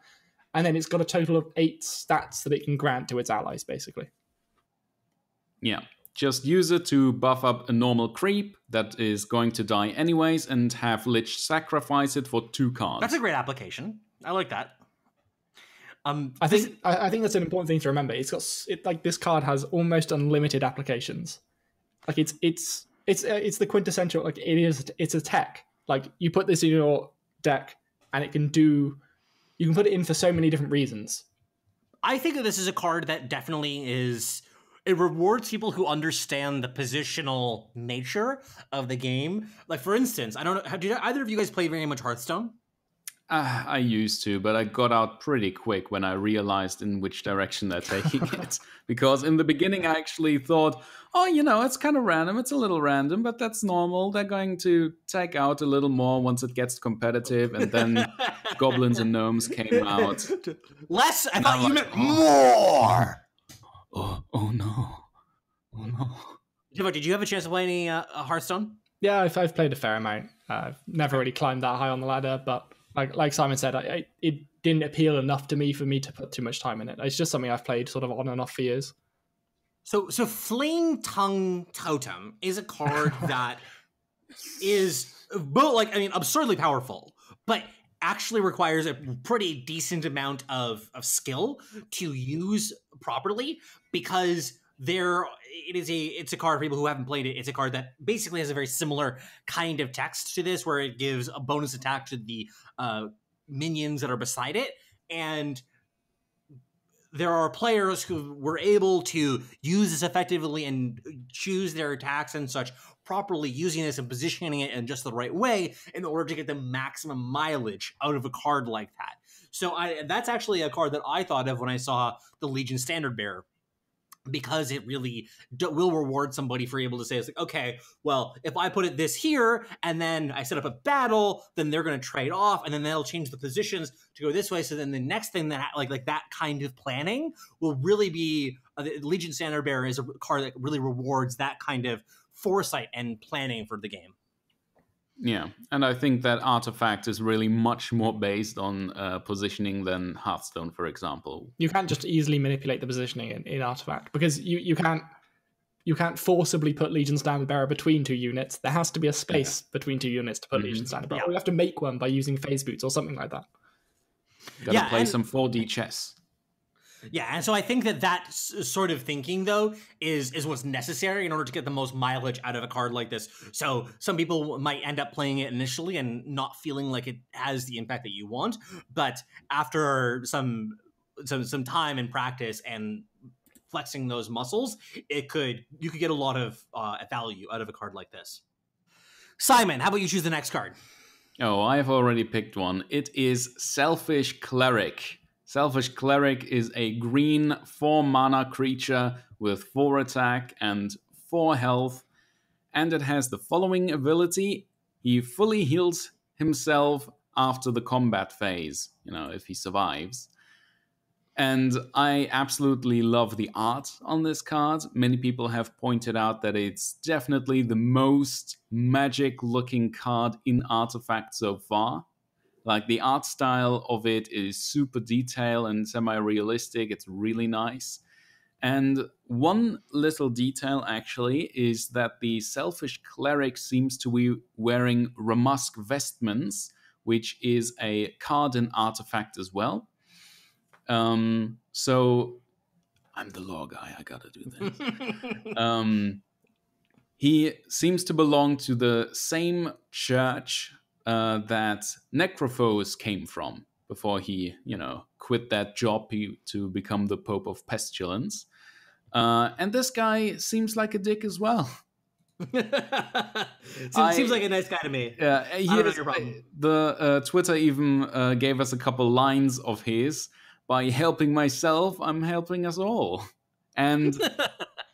S4: And then it's got a total of 8 stats that it can grant to its allies, basically.
S3: Yeah, just use it to buff up a normal creep that is going to die anyways, and have Lich sacrifice it for 2 cards.
S1: That's a great application. I like that.
S4: I think that's an important thing to remember. This card has almost unlimited applications. Like it's the quintessential, like it's a tech. Like you put this in your deck and you can put it in for so many different reasons.
S1: I think that this is a card that definitely it rewards people who understand the positional nature of the game. Like, for instance, I don't know, did either of you guys play very much Hearthstone?
S3: I used to, but I got out pretty quick when I realized in which direction they're taking it. Because in the beginning, I actually thought, oh, it's kind of random. It's a little random, but that's normal. They're going to take out a little more once it gets competitive. And then goblins and gnomes came out.
S1: Less? I thought you meant more!
S3: Oh no. Oh no.
S1: Divok, did you have a chance to play any Hearthstone?
S4: Yeah, I've played a fair amount. I've never really climbed that high on the ladder, but like Simon said, it didn't appeal enough to me for me to put too much time in it. It's just something I've played sort of on and off for years.
S1: So Flame Tongue Totem is a card that is absurdly powerful, but actually requires a pretty decent amount of skill to use properly, because it's a card for people who haven't played it. It's a card that basically has a very similar kind of text to this, where it gives a bonus attack to the minions that are beside it. And there are players who were able to use this effectively and choose their attacks and such properly, using this and positioning it in just the right way in order to get the maximum mileage out of a card like that. So that's actually a card that I thought of when I saw the Legion Standard Bearer, because it really will reward somebody for able to say, it's like, okay, well, if I put it this here and then I set up a battle, then they're going to trade off, and then they'll change the positions to go this way. So then the next thing that like that kind of planning will really be Legion Standard Bearer is a card that really rewards that kind of foresight and planning for the game.
S3: Yeah, and I think that Artifact is really much more based on positioning than Hearthstone, for example.
S4: You can't just easily manipulate the positioning in Artifact, because you can't forcibly put Legion Standard Bearer between two units. There has to be a space between two units to put Legion Standard Bearer. Or you have to make one by using phase boots or something like that.
S3: Gotta play some 4D chess.
S1: Yeah, and so I think that sort of thinking, though, is what's necessary in order to get the most mileage out of a card like this. So some people might end up playing it initially and not feeling like it has the impact that you want, but after some time and practice and flexing those muscles, you could get a lot of value out of a card like this. Simon, how about you choose the next card?
S3: Oh, I've already picked one. It is Selfish Cleric. Selfish Cleric is a green 4-mana creature with 4 attack and 4 health, and it has the following ability. He fully heals himself after the combat phase, if he survives. And I absolutely love the art on this card. Many people have pointed out that it's definitely the most magic-looking card in Artifact so far. Like, the art style of it is super detailed and semi-realistic. It's really nice. And one little detail, actually, is that the Selfish Cleric seems to be wearing Ramask Vestments, which is a card and artifact as well. So I'm the lore guy. I gotta do this. He seems to belong to the same church that Necrophos came from before he, quit that job to become the Pope of Pestilence. And this guy seems like a dick as well.
S1: Seems like a nice guy to me.
S3: Yeah, the Twitter even gave us a couple lines of his. By helping myself, I'm helping us all. And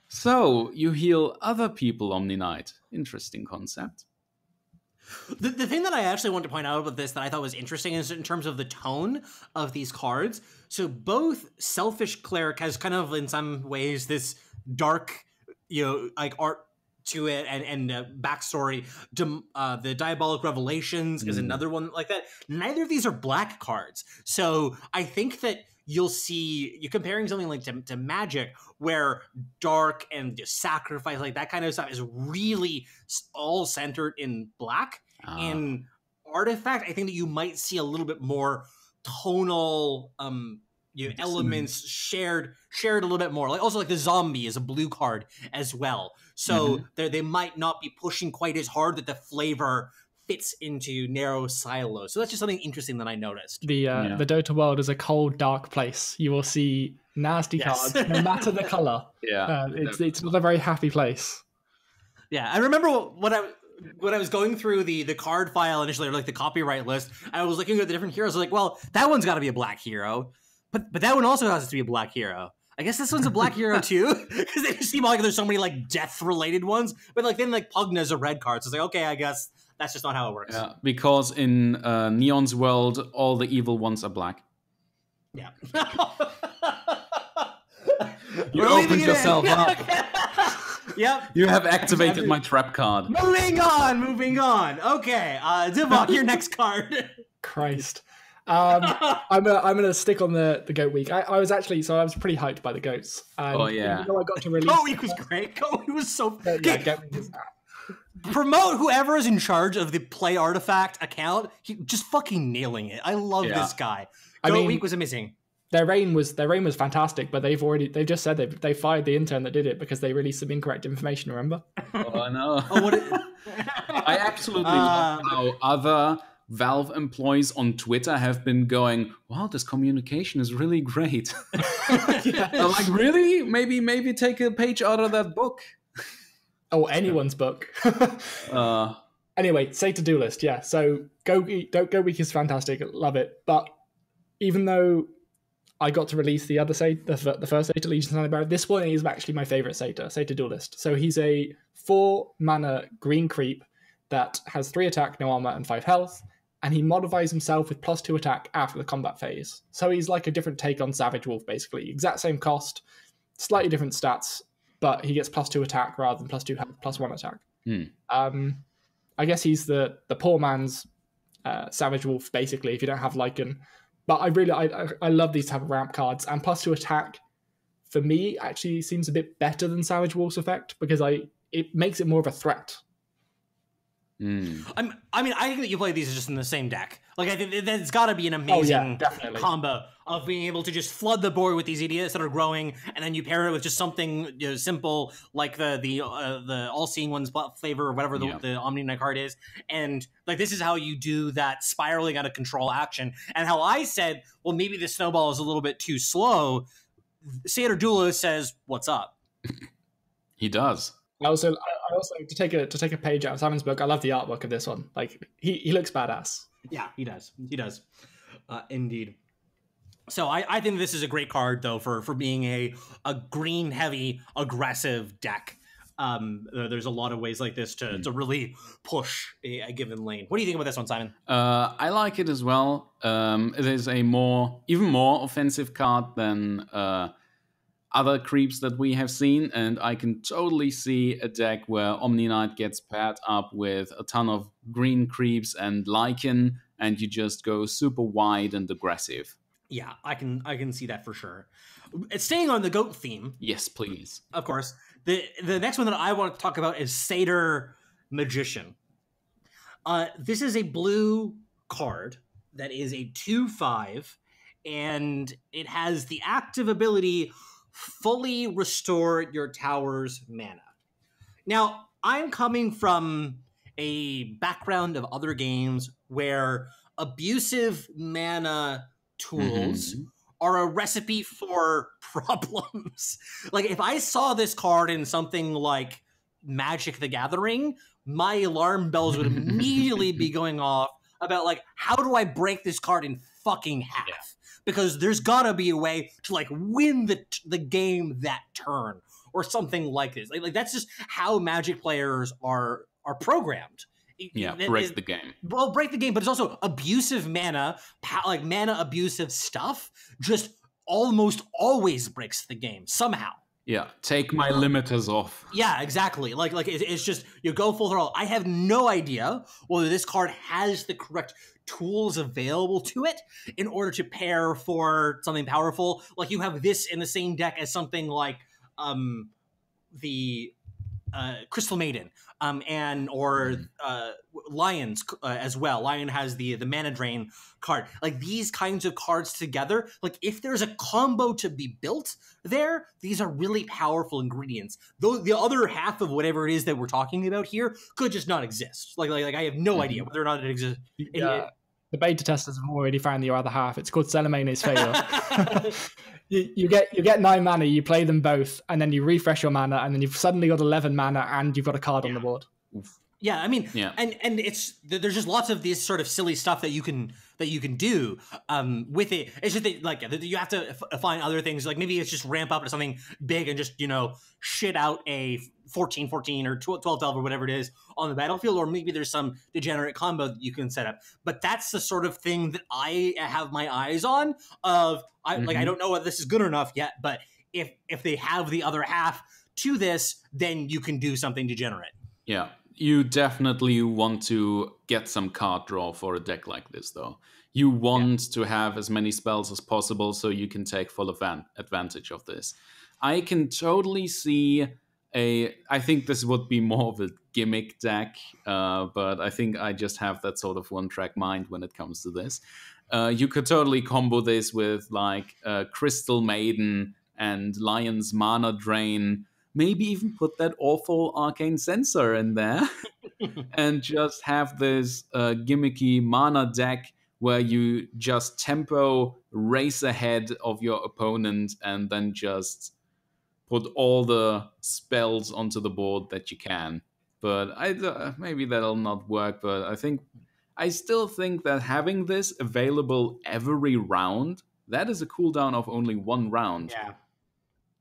S3: so you heal other people, Omniknight. Interesting concept.
S1: The thing that I actually want to point out about this that I thought was interesting is in terms of the tone of these cards. So both Selfish Cleric has kind of, in some ways, this dark, like art to it and backstory. The Diabolic Revelations is another one like that. Neither of these are black cards. So I think that you're comparing something like to Magic, where dark and sacrifice, like that kind of stuff, is really all centered in black. In Artifact, I think that you might see a little bit more tonal elements shared a little bit more. Like also, like the zombie is a blue card as well, so they might not be pushing quite as hard that the flavor fits into narrow silos. So that's just something interesting that I noticed.
S4: The Dota world is a cold, dark place. You will see nasty cards, no matter the color.
S3: Yeah,
S4: it's not a very happy place.
S1: Yeah, I remember when I was going through the card file initially, or like the copyright list, I was looking at the different heroes. I was like, well, that one's got to be a black hero, but that one also has to be a black hero. I guess this one's a black hero too, because they just seem like there's so many like death-related ones. But like then like Pugna's a red card, so it's like okay, I guess that's just not how it works.
S3: Yeah, because in Neon's world, all the evil ones are black.
S1: Yeah.
S3: You opened yourself up.
S1: Yep.
S3: You have activated my trap card.
S1: Moving on. Okay, Divok, your next card.
S4: Christ. I'm gonna stick on the goat week. I was pretty hyped by the goats.
S3: Oh yeah.
S4: I got to release.
S1: Goat week was great. Goat week was so.
S4: Yeah, goat week was.
S1: Promote whoever is in charge of the Play Artifact account. He just fucking nailing it. I love this guy. Goat week was amazing.
S4: Their reign was fantastic, but they've just said they fired the intern that did it because they released some incorrect information. Remember?
S3: Oh no!
S1: Oh,
S3: I absolutely love how other Valve employees on Twitter have been going, "Wow, this communication is really great." I'm like, really? Maybe take a page out of that book.
S4: Oh, anyone's book. Anyway, say to-do list. Yeah, so Go Week is fantastic. Love it. But even though I got to release the other the first Satyr, Legion Standing Barrier, this one is actually my favorite Satyr Duelist. So he's a 4-mana green creep that has 3 attack, no armor, and 5 health, and he modifies himself with +2 attack after the combat phase. So he's like a different take on Savage Wolf, basically. Exact same cost, slightly different stats, but he gets +2 attack rather than +2 health, +1 attack. I guess he's the poor man's Savage Wolf, basically, if you don't have Lycan. But I love these type of ramp cards, and +2 attack for me actually seems a bit better than Savage Wolf's effect because it makes it more of a threat.
S1: I think that you play these just in the same deck. Like I think there's got to be an amazing combo of being able to just flood the board with these idiots that are growing, and then you pair it with just something simple like the all-seeing one's flavor or whatever the Omniknight card is, and like this is how you do that spiraling out of control action. And how I said, well, maybe the snowball is a little bit too slow. Centaur Narrunner says, "What's up?"
S3: He does.
S4: I also to take a page out of Simon's book. I love the artwork of this one. Like he looks badass.
S1: Yeah, he does. Indeed. So I think this is a great card though for being a green heavy aggressive deck. There's a lot of ways like this to really push a given lane. What do you think about this one, Simon?
S3: I like it as well. It is a even more offensive card than other creeps that we have seen, and I can totally see a deck where Omniknight gets paired up with a ton of green creeps and Lycan, and you just go super wide and aggressive.
S1: Yeah, I can see that for sure. Staying on the goat theme.
S3: Yes, please.
S1: Of course. The next one that I want to talk about is Satyr Magician. This is a blue card that is a 2/5, and it has the active ability fully restore your tower's mana. Now, I'm coming from a background of other games where abusive mana tools are a recipe for problems. Like, if I saw this card in something like Magic the Gathering, my alarm bells would immediately be going off about, like, how do I break this card in fucking half? Yeah. Because there's gotta be a way to like win the game that turn or something like this. Like that's just how Magic players are programmed.
S3: Yeah, break the game.
S1: Well, break the game, but it's also abusive mana, like mana abusive stuff. Just almost always breaks the game somehow.
S3: Yeah, take my limiters off.
S1: Yeah, exactly. Like it's just you go full throttle. I have no idea whether this card has the correct tools available to it in order to pair for something powerful. Like you have this in the same deck as something like the Crystal Maiden or Lions as well. Lion has the mana drain card. Like these kinds of cards together, like if there's a combo to be built there, these are really powerful ingredients. Though the other half of whatever it is that we're talking about here could just not exist. Like I have no idea whether or not it exists.
S4: Yeah. The beta testers have already found the other half. It's called Celemane's Failure. you get 9 mana, you play them both, and then you refresh your mana, and then you've suddenly got 11 mana, and you've got a card on the board.
S1: Yeah, I mean,
S3: Yeah.
S1: and there's just lots of this sort of silly stuff that you can do with it. It's just that, like, you have to find other things. Like maybe it's just ramp up to something big and just shit out a 14-14 or 12-12 or whatever it is on the battlefield, or maybe there's some degenerate combo that you can set up. But that's the sort of thing that I have my eyes on. I don't know whether this is good enough yet, but if they have the other half to this, then you can do something degenerate.
S3: Yeah. You definitely want to get some card draw for a deck like this, though. You want to have as many spells as possible so you can take full advantage of this. I can totally see I think this would be more of a gimmick deck, but I think I just have that sort of one-track mind when it comes to this. You could totally combo this with, like, Crystal Maiden and Lion's Mana Drain. Maybe even put that awful Arcane Sensor in there and just have this gimmicky mana deck where you just tempo race ahead of your opponent and then just put all the spells onto the board that you can. But maybe that'll not work, but I still think that having this available every round, that is a cooldown of only one round.
S1: Yeah.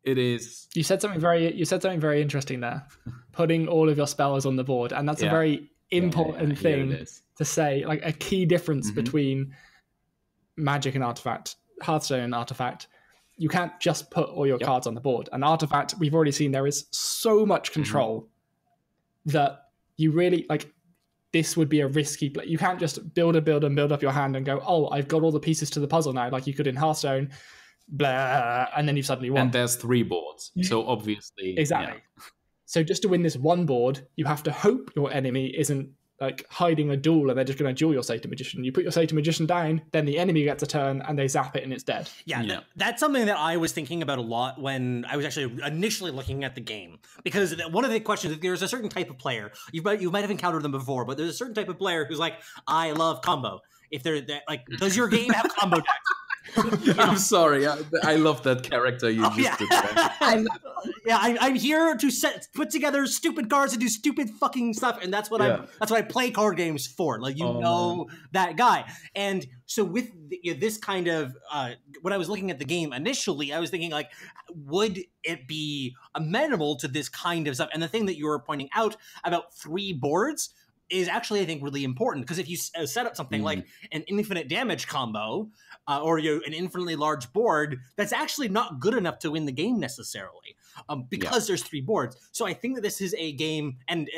S3: It is.
S4: You said something very interesting there. Putting all of your spells on the board, and that's a very important thing to say. Like a key difference between Magic and Artifact, Hearthstone and Artifact. You can't just put all your cards on the board. An Artifact, we've already seen there is so much control that you really like. This would be a risky play. You can't just build and build up your hand and go, oh, I've got all the pieces to the puzzle now, like you could in Hearthstone. Blah, and then you suddenly won.
S3: And there's 3 boards, so obviously...
S4: Exactly.
S3: Yeah.
S4: So just to win this one board, you have to hope your enemy isn't like hiding a duel and they're just going to duel your Satan Magician. You put your Satan Magician down, then the enemy gets a turn and they zap it and it's dead.
S1: Yeah. That's something that I was thinking about a lot when I was actually initially looking at the game. Because one of the questions, there's a certain type of player, you might have encountered them before, but there's a certain type of player who's like, I love combo. If they're like, does your game have combo decks?
S3: I'm sorry. I love that character you just did.
S1: I'm here to put together stupid cards and do stupid fucking stuff, and that's what I play card games for. Like that guy. And so with this kind of when I was looking at the game initially, I was thinking like, would it be amenable to this kind of stuff? And the thing that you were pointing out about 3 boards is actually, I think, really important, because if you set up something like an infinite damage combo or an infinitely large board, that's actually not good enough to win the game necessarily, because there's 3 boards. So I think that this is a game, and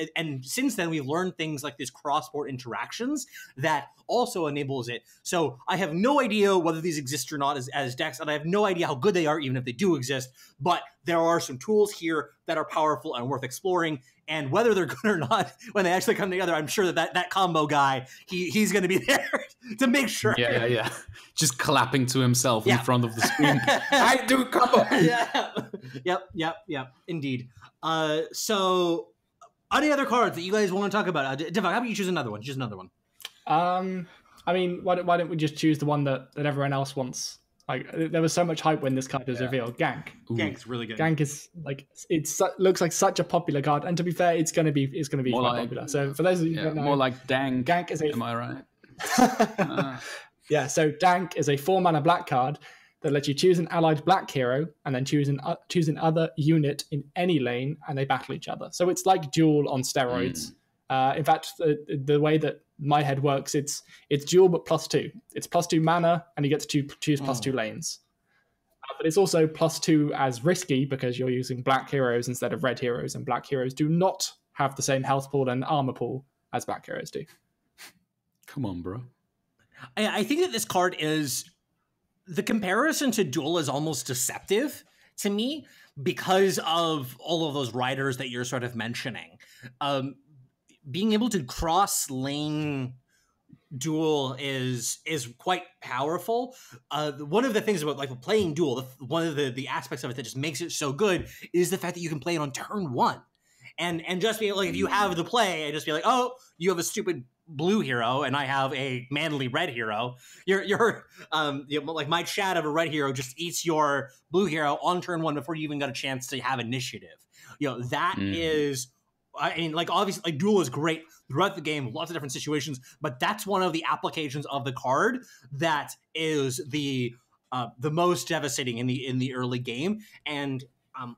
S1: since then we've learned things like this cross-board interactions that also enables it. So I have no idea whether these exist or not as decks, and I have no idea how good they are, even if they do exist, but there are some tools here that are powerful and worth exploring. And whether they're good or not, when they actually come together, I'm sure that combo guy, he's going to be there to make sure.
S3: Yeah. Just clapping to himself in front of the screen. I do combo.
S1: Yep. Indeed. So, any other cards that you guys want to talk about? Divok, how about you choose another one? Choose another one.
S4: I mean, why don't we just choose the one that everyone else wants? Like, there was so much hype when this card was revealed. Gank.
S1: Ooh. Gank's really good.
S4: Gank is like looks like such a popular card, and to be fair, it's going to be
S3: more
S4: quite popular. So for those of you who don't know,
S3: more like Dank.
S4: Gank is
S3: am I right?
S4: Yeah. So Dank is a 4-mana black card that lets you choose an allied black hero and then choose an other unit in any lane, and they battle each other. So it's like Duel on steroids. In fact, the way that my head works, it's Duel but +2. It's +2 mana, and you get to choose +2 lanes. But it's also +2 as risky because you're using black heroes instead of red heroes, and black heroes do not have the same health pool and armor pool as black heroes do.
S3: Come on, bro.
S1: I think that this card is... The comparison to Duel is almost deceptive to me because of all of those riders that you're sort of mentioning. Being able to cross lane Duel is quite powerful. One of the things about like playing Duel, one of the aspects of it that just makes it so good is the fact that you can play it on turn 1, and just be like, if you have the play, and just be like, oh, you have a stupid blue hero and I have a manly red hero. You're like my chat of a red hero just eats your blue hero on turn 1 before you even got a chance to have initiative. That is I mean, like, obviously, like, Duel is great throughout the game, lots of different situations, but that's one of the applications of the card that is the most devastating in the early game, and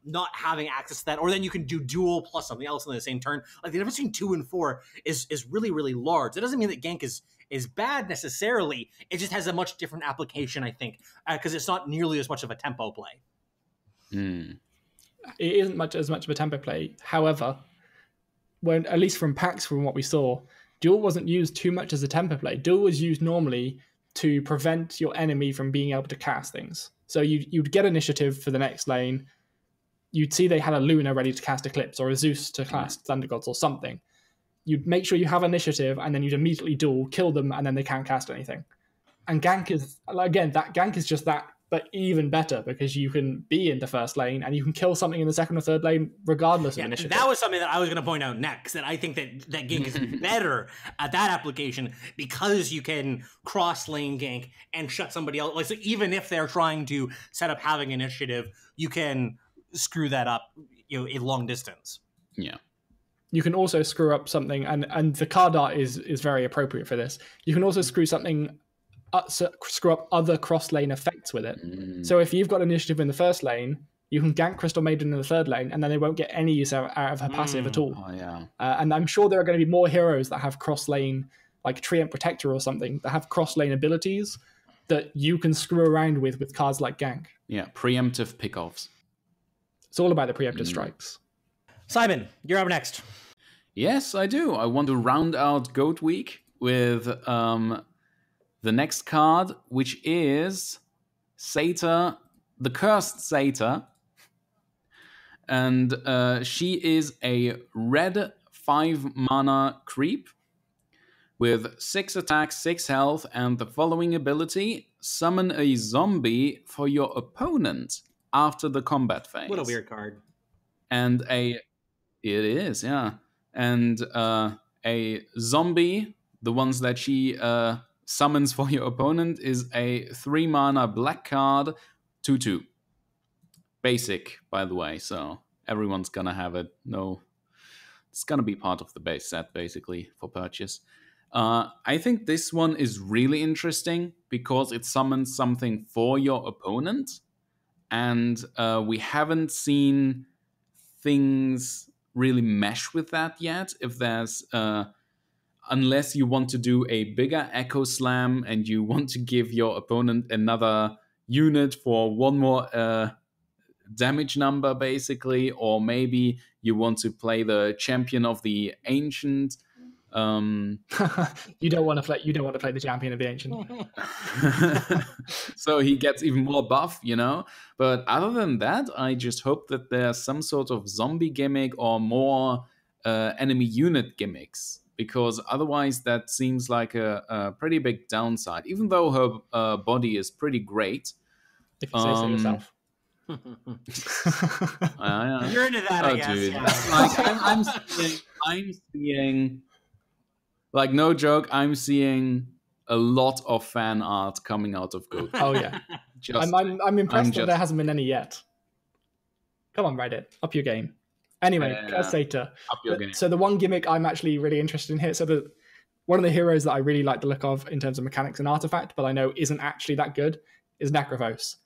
S1: not having access to that, or then you can do Duel plus something else in the same turn. Like, the difference between 2 and 4 is really, really large. It doesn't mean that Gank is bad necessarily. It just has a much different application, I think, because it's not nearly as much of a tempo play.
S4: It isn't as much of a tempo play. However, when, at least from packs, from what we saw, Duel wasn't used too much as a tempo play. Duel was used normally to prevent your enemy from being able to cast things. So you'd get initiative for the next lane. You'd see they had a Luna ready to cast Eclipse, or a Zeus to cast Thunder Gods or something. You'd make sure you have initiative, and then you'd immediately duel, kill them, and then they can't cast anything. And Gank is, again, that Gank is just that, but even better, because you can be in the first lane, and you can kill something in the second or third lane, regardless of initiative.
S1: That was something that I was going to point out next, that I think that Gank is better at that application, because you can cross-lane Gank and shut somebody else. Like, so even if they're trying to set up having initiative, you can screw that up, in long distance.
S3: Yeah.
S4: You can also screw up something, and the card art is very appropriate for this. You can also screw up other cross lane effects with it. So if you've got initiative in the first lane, you can gank Crystal Maiden in the third lane, and then they won't get any use out of her passive at all.
S3: Oh, yeah.
S4: And I'm sure there are going to be more heroes that have cross lane, like Treant Protector or something, that have cross lane abilities that you can screw around with cards like gank.
S3: Yeah, preemptive pickoffs.
S4: It's all about the preemptive strikes.
S1: Simon, you're up next.
S3: Yes, I do. I want to round out Goat Week with the next card, which is Satyr, the Cursed Satyr. And she is a red 5-mana creep with 6 attacks, 6 health, and the following ability: summon a zombie for your opponent after the combat phase.
S1: What a weird card.
S3: And it is, yeah. And a zombie, the ones that she summons for your opponent, is a 3-mana black card, 2/2. Basic, by the way, so everyone's gonna have it. No, it's gonna be part of the base set, basically, for purchase. I think this one is really interesting because it summons something for your opponent, and we haven't seen things really mesh with that yet. If there's unless you want to do a bigger Echo Slam and you want to give your opponent another unit for one more damage number, basically, or maybe you want to play the Champion of the Ancient.
S4: You don't want to play the Champion of the Ancient.
S3: So he gets even more buff, But other than that, I just hope that there's some sort of zombie gimmick or more enemy unit gimmicks, because otherwise that seems like a pretty big downside, even though her body is pretty great.
S4: If you say so yourself.
S1: You're into that, I guess.
S3: Dude.
S1: Yeah.
S3: I'm seeing, like, no joke, I'm seeing a lot of fan art coming out of Goat.
S4: Oh yeah, I'm impressed that there hasn't been any yet. Come on, Reddit, up your game. Anyway, Satyr.
S3: Up your game.
S4: So the one gimmick I'm actually really interested in here. So one of the heroes that I really like the look of in terms of mechanics and artifact, but I know isn't actually that good, is Necrophos.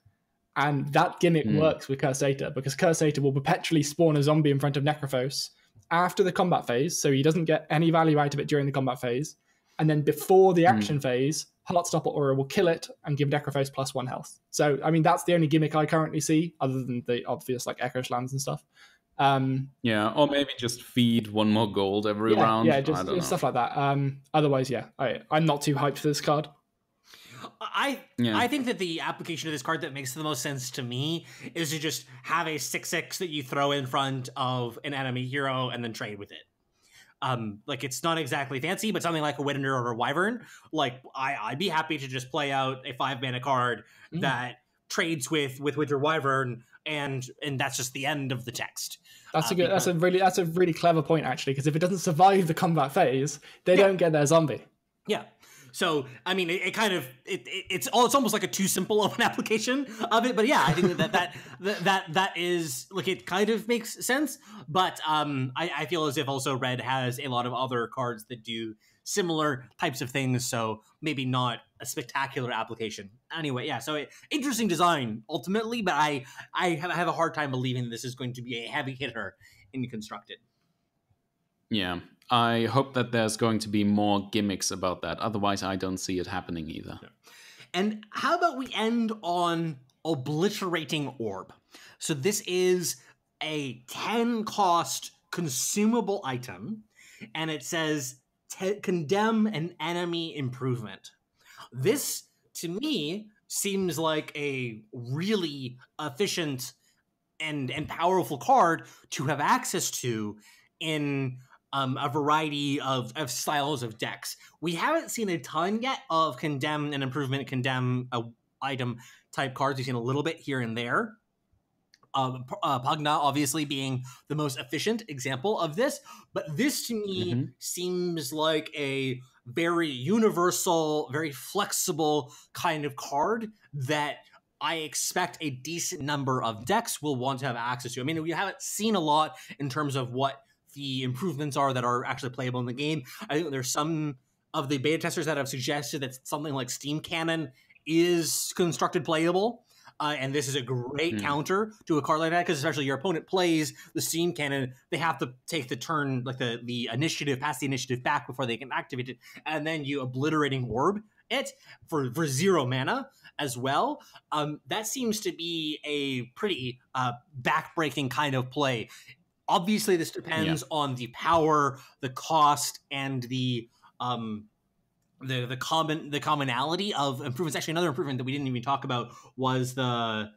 S4: And that gimmick works with Cursed Satyr, because Cursed Satyr will perpetually spawn a zombie in front of Necrophos after the combat phase, so he doesn't get any value out of it during the combat phase. And then before the action phase, Heartstopper Aura will kill it and give Necrophos +1 health. So, I mean, that's the only gimmick I currently see, other than the obvious, like, Echo Slams and stuff.
S3: Yeah, or maybe just feed 1 more gold every round.
S4: Yeah, just stuff like that. Otherwise, yeah, I'm not too hyped for this card.
S1: I think that the application of this card that makes the most sense to me is to just have a 6/6 that you throw in front of an enemy hero and then trade with it. Like, it's not exactly fancy, but something like a Wyvern or a Wyvern, like, I'd be happy to just play out a 5-mana card that trades with your Wyvern, and that's just the end of the text.
S4: That's a really clever point, actually, because if it doesn't survive the combat phase, they don't get their zombie.
S1: Yeah. So, I mean, it's almost like a too simple of an application of it. But yeah, I think that is like, it kind of makes sense. But I feel as if also Red has a lot of other cards that do similar types of things. So maybe not a spectacular application. Anyway, yeah. So interesting design ultimately, but I have a hard time believing this is going to be a heavy hitter in Constructed.
S3: Yeah. I hope that there's going to be more gimmicks about that. Otherwise, I don't see it happening either.
S1: And how about we end on Obliterating Orb? So this is a 10 cost consumable item, and it says condemn an enemy improvement. This, to me, seems like a really efficient and powerful card to have access to in a variety of styles of decks. We haven't seen a ton yet of condemn an improvement, condemn a item type cards. We've seen a little bit here and there. Pugna obviously being the most efficient example of this, but this to me seems like a very universal, very flexible kind of card that I expect a decent number of decks will want to have access to. I mean, we haven't seen a lot in terms of what the improvements are that are actually playable in the game. I think there's some of the beta testers that have suggested that something like Steam Cannon is constructed playable. And this is a great counter to a card like that, because especially your opponent plays the Steam Cannon, they have to take the turn, like the initiative, pass the initiative back before they can activate it, and then you Obliterating Orb it for 0 mana as well. That seems to be a pretty backbreaking kind of play. Obviously, this depends on the power, the cost, and the commonality of improvements. Actually, another improvement that we didn't even talk about was the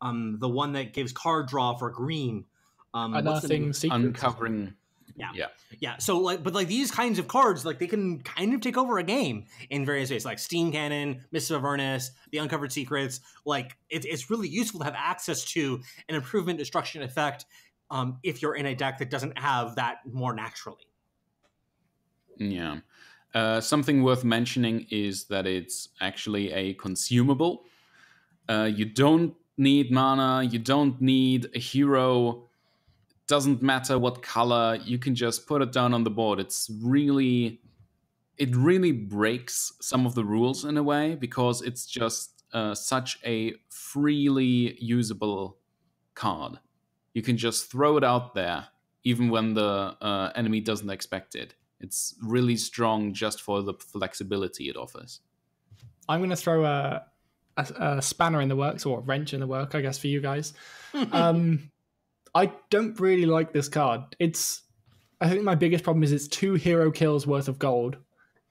S1: one that gives card draw for green.
S4: Unearthing Secrets.
S3: Uncovering.
S1: Yeah. So but these kinds of cards, like, they can kind of take over a game in various ways, like Steam Cannon, Mists of Avernus, the Uncovered Secrets. Like, it's really useful to have access to an improvement destruction effect if you're in a deck that doesn't have that more naturally.
S3: Yeah. Something worth mentioning is that it's actually a consumable. You don't need mana, you don't need a hero. Doesn't matter what color, you can just put it down on the board. It really breaks some of the rules in a way, because it's just such a freely usable card. You can just throw it out there, even when the enemy doesn't expect it. It's really strong just for the flexibility it offers. I'm
S4: going to throw a spanner in the works, or a wrench in the work, I guess, for you guys. I don't really like this card. I think my biggest problem is it's 2 hero kills worth of gold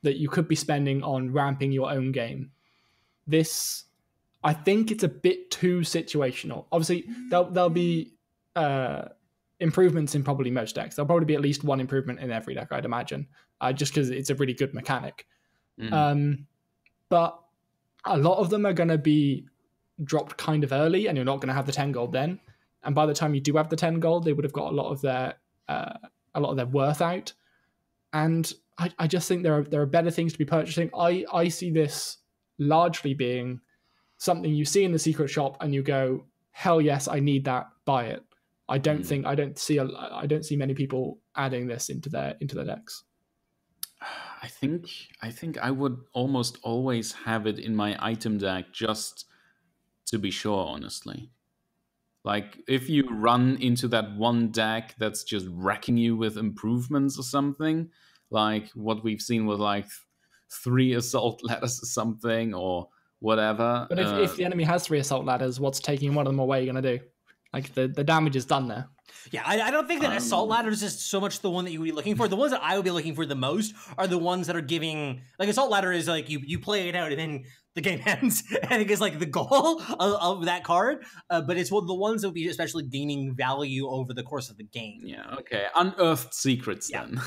S4: that you could be spending on ramping your own game. This, I think it's a bit too situational. Obviously, there'll be improvements in probably most decks. There'll probably be at least 1 improvement in every deck, I'd imagine, just because it's a really good mechanic. But a lot of them are going to be dropped kind of early, and you're not going to have the 10 gold then. And by the time you do have the 10 gold, they would have got a lot of their worth out. And I just think there are better things to be purchasing. I see this largely being something you see in the secret shop and you go, hell yes, I need that, buy it. I don't see many people adding this into their decks.
S3: I think I would almost always have it in my item deck just to be sure, honestly. Like, if you run into that one deck that's just wrecking you with improvements or something, like what we've seen with like 3 assault ladders or something or whatever.
S4: But if the enemy has 3 assault ladders, what's taking one of them away going to do? Like, the damage is done there.
S1: Yeah, I don't think that assault ladders is so much the one that you would be looking for. The ones that I would be looking for the most are the ones that are giving, like, assault ladder is like you play it out and then the game ends. I think it's like the goal of that card, but it's one of the ones that will be especially gaining value over the course of the game.
S3: Yeah, okay. Unearthed Secrets then.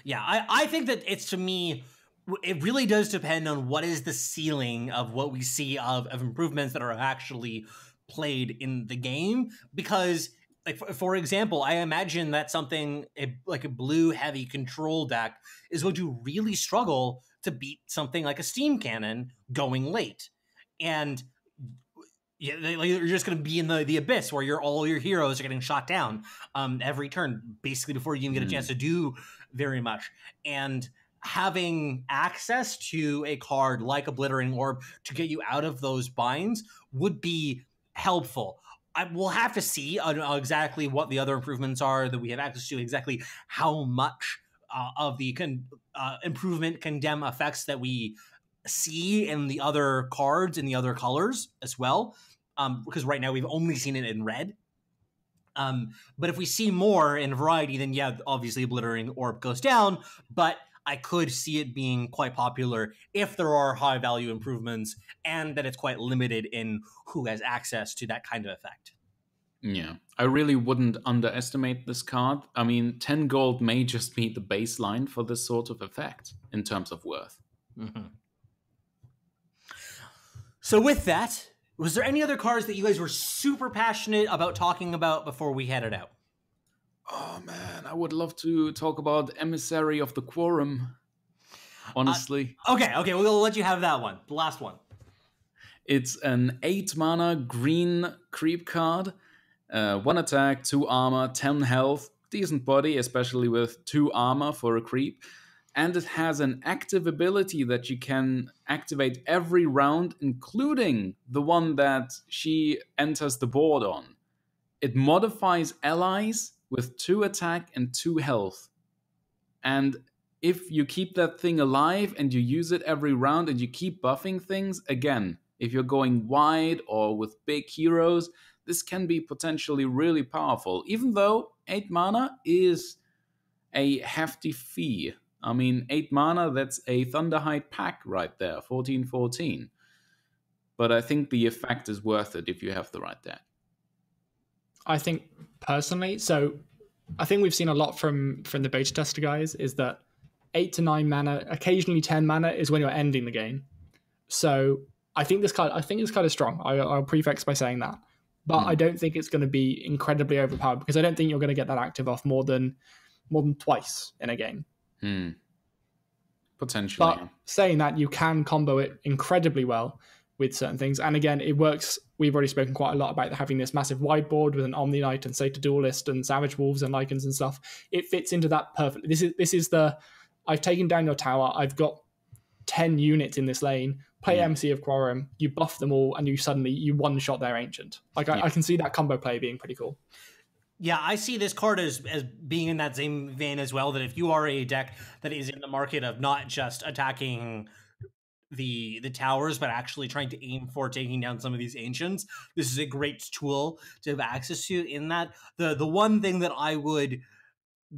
S1: Yeah, I think that it's, to me, it really does depend on what is the ceiling of what we see of improvements that are actually played in the game. Because, like, for example, I imagine that something like a blue heavy control deck is going to really struggle to beat something like a steam cannon going late. And yeah, you're just going to be in the abyss where all your heroes are getting shot down every turn, basically before you even get a chance to do very much. And having access to a card like Obliterating Orb to get you out of those binds would be helpful. We'll have to see exactly what the other improvements are that we have access to, exactly how much of the improvement condemn effects that we see in the other cards in the other colors as well. Because right now we've only seen it in red. But if we see more in variety, then yeah, obviously Obliterating Orb goes down, but I could see it being quite popular if there are high value improvements and that it's quite limited in who has access to that kind of effect.
S3: Yeah, I really wouldn't underestimate this card. I mean, 10 gold may just be the baseline for this sort of effect in terms of worth.
S1: Mm-hmm. So with that, was there any other cards that you guys were super passionate about talking about before we headed out?
S3: Oh man, I would love to talk about Emissary of the Quorum, honestly.
S1: Okay, we'll let you have that one, the last one.
S3: It's an 8 mana green creep card. 1 attack, 2 armor, 10 health, decent body, especially with 2 armor for a creep. And it has an active ability that you can activate every round, including the one that she enters the board on. It modifies allies with 2 attack and 2 health. And if you keep that thing alive and you use it every round and you keep buffing things, again, if you're going wide or with big heroes, this can be potentially really powerful, even though 8 mana is a hefty fee. I mean, 8 mana, that's a Thunderhide pack right there, 14/14. But I think the effect is worth it if you have the right deck.
S4: I think personally, so I think we've seen a lot from the beta tester guys is that 8 to 9 mana, occasionally 10 mana is when you're ending the game. So I think this card is strong. I'll prefix by saying that. But I don't think it's going to be incredibly overpowered because I don't think you're going to get that active off more than twice in a game.
S3: Potentially.
S4: But saying that, you can combo it incredibly well with certain things. And again, it works. We've already spoken quite a lot about having this massive whiteboard with an Omniknight and Centaur Duelist and Savage Wolves and Lycans and stuff. It fits into that perfectly. This is the, I've taken down your tower. I've got 10 units in this lane. Play MC of Quorum. You buff them all, and you one-shot their Ancient. I can see that combo play being pretty cool.
S1: Yeah, I see this card as being in that same vein as well, that if you are a deck that is in the market of not just attacking the towers, but actually trying to aim for taking down some of these Ancients, this is a great tool to have access to in that. The one thing that I would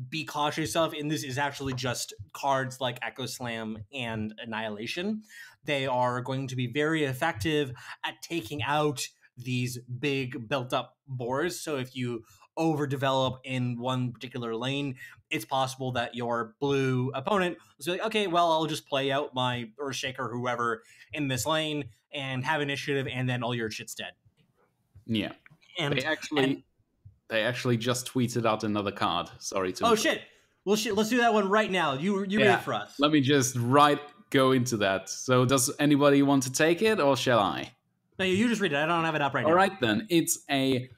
S1: be cautious of in this is actually just cards like Echo Slam and Annihilation. They are going to be very effective at taking out these big built-up boars. So if you overdevelop in one particular lane, it's possible that your blue opponent will be like, okay, well, I'll just play out my Earthshaker or whoever in this lane and have initiative, and then all your shit's dead.
S3: Yeah.
S1: And
S3: they actually just tweeted out another card. Sorry to.
S1: Oh shit! Well, shit. Let's do that one right now. You read it for us.
S3: Let me just go into that. So, does anybody want to take it, or shall I?
S1: No, you just read it. I don't have it up right now.
S3: All right then. It's a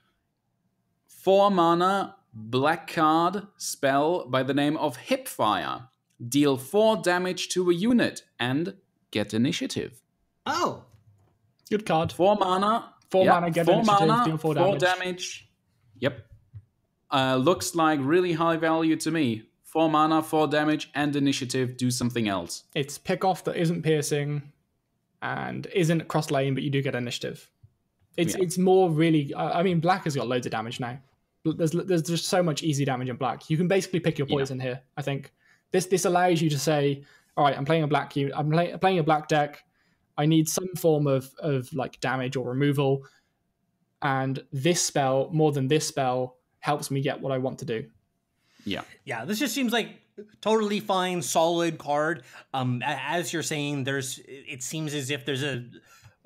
S3: 4 mana black card spell by the name of Hipfire. Deal 4 damage to a unit and get initiative.
S1: Oh,
S4: good card.
S3: 4 mana.
S4: 4 mana, get
S3: 4
S4: initiative,
S3: mana,
S4: deal 4
S3: 4
S4: damage.
S3: damage. Yep. Looks like really high value to me. 4 mana, 4 damage, and initiative. Do something else.
S4: It's pick off that isn't piercing and isn't cross lane, but you do get initiative. It's more really. I mean, black has got loads of damage now. There's just so much easy damage in black. You can basically pick your poison here. I think this allows you to say, all right, I'm playing a black unit. I'm playing a black deck. I need some form of like damage or removal, and this spell more than this spell helps me get what I want to do.
S1: Yeah. This just seems like totally fine, solid card. As you're saying, it seems as if there's a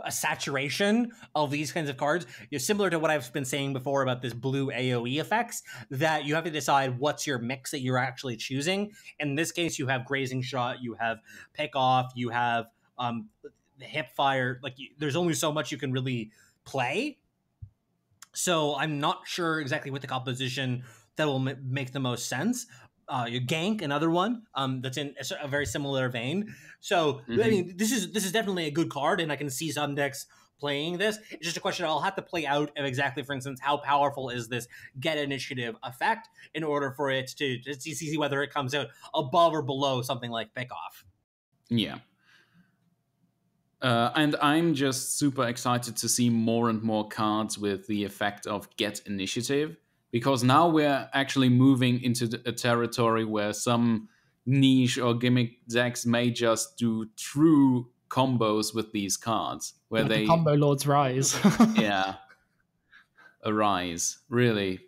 S1: a saturation of these kinds of cards. You're similar to what I've been saying before about this blue AoE effects, that you have to decide what's your mix that you're actually choosing. In this case, you have Grazing Shot, you have Pick Off, you have the Hip Fire. Like, there's only so much you can really play. So I'm not sure exactly what the composition that will make the most sense. Your Gank, another one that's in a very similar vein. So I mean, this is definitely a good card, and I can see some decks playing this. It's just a question I'll have to play out of exactly, for instance, how powerful is this get initiative effect in order for it to see whether it comes out above or below something like Pick Off.
S3: Yeah. And I'm just super excited to see more and more cards with the effect of get initiative, because now we're actually moving into a territory where some niche or gimmick decks may just do true combos with these cards, where
S4: Let
S3: they
S4: the combo lords rise.
S3: yeah, arise. Really,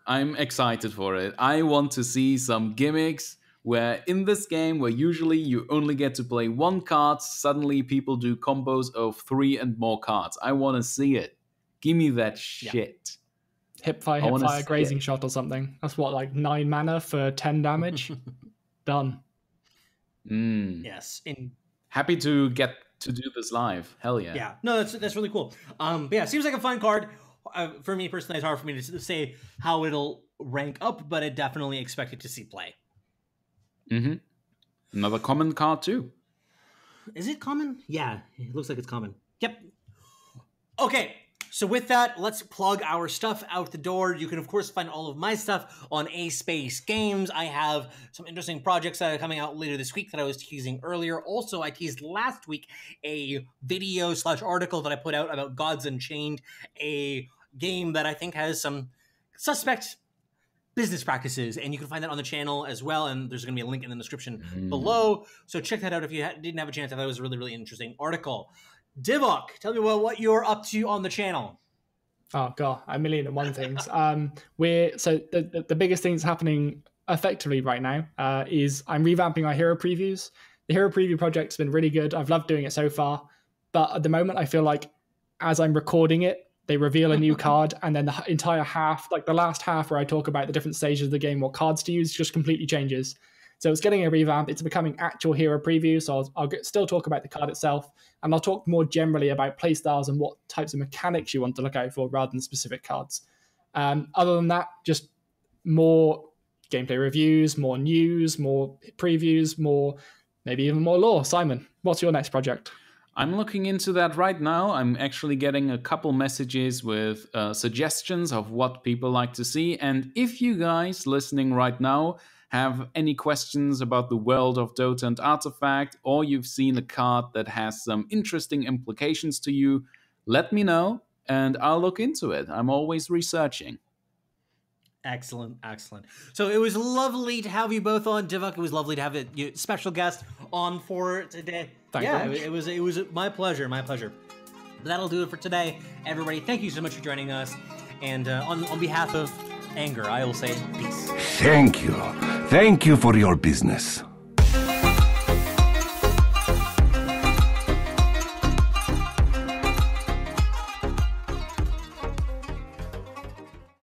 S3: I'm excited for it. I want to see some gimmicks where in this game, where usually you only get to play one card, suddenly people do combos of 3 and more cards. I want to see it. Give me that shit.
S4: Hip fire, Grazing Shot or something. That's what, like 9 mana for 10 damage? Done.
S1: Yes.
S3: Happy to get to do this live. Hell yeah.
S1: Yeah. No, that's really cool. But yeah, it seems like a fun card. For me personally, it's hard for me to say how it'll rank up, but I definitely expected to see play.
S3: Another common card too.
S1: Is it common? Yeah, it looks like it's common. Yep. Okay, so with that, let's plug our stuff out the door. You can, of course, find all of my stuff on a+space Games. I have some interesting projects that are coming out later this week that I was teasing earlier. Also, I teased last week a video/article that I put out about Gods Unchained, a game that I think has some suspect business practices, and you can find that on the channel as well, and there's going to be a link in the description below, so check that out if you didn't have a chance. I thought it was a really, really interesting article. Divok, tell me what you're up to on the channel.
S4: Oh god, a million and one things. The biggest thing that's happening effectively right now is I'm revamping our hero previews. The hero preview project's been really good. I've loved doing it so far, but at the moment I feel like as I'm recording it, they reveal a new card, and then the entire half, like the last half where I talk about the different stages of the game, what cards to use, just completely changes. So it's getting a revamp. It's becoming actual hero preview. So I'll still talk about the card itself, and I'll talk more generally about playstyles and what types of mechanics you want to look out for rather than specific cards. Other than that, just more gameplay reviews, more news, more previews, maybe even more lore. Simon, what's your next project?
S3: I'm looking into that right now. I'm actually getting a couple messages with suggestions of what people like to see. And if you guys listening right now have any questions about the world of Dota and Artifact, or you've seen a card that has some interesting implications to you, let me know and I'll look into it. I'm always researching.
S1: Excellent. So it was lovely to have you both on, Divok. It was lovely to have a special guest on for today. It was my pleasure. But that'll do it for today, everybody. Thank you so much for joining us. And on behalf of Anger, I will say peace.
S2: Thank you for your business.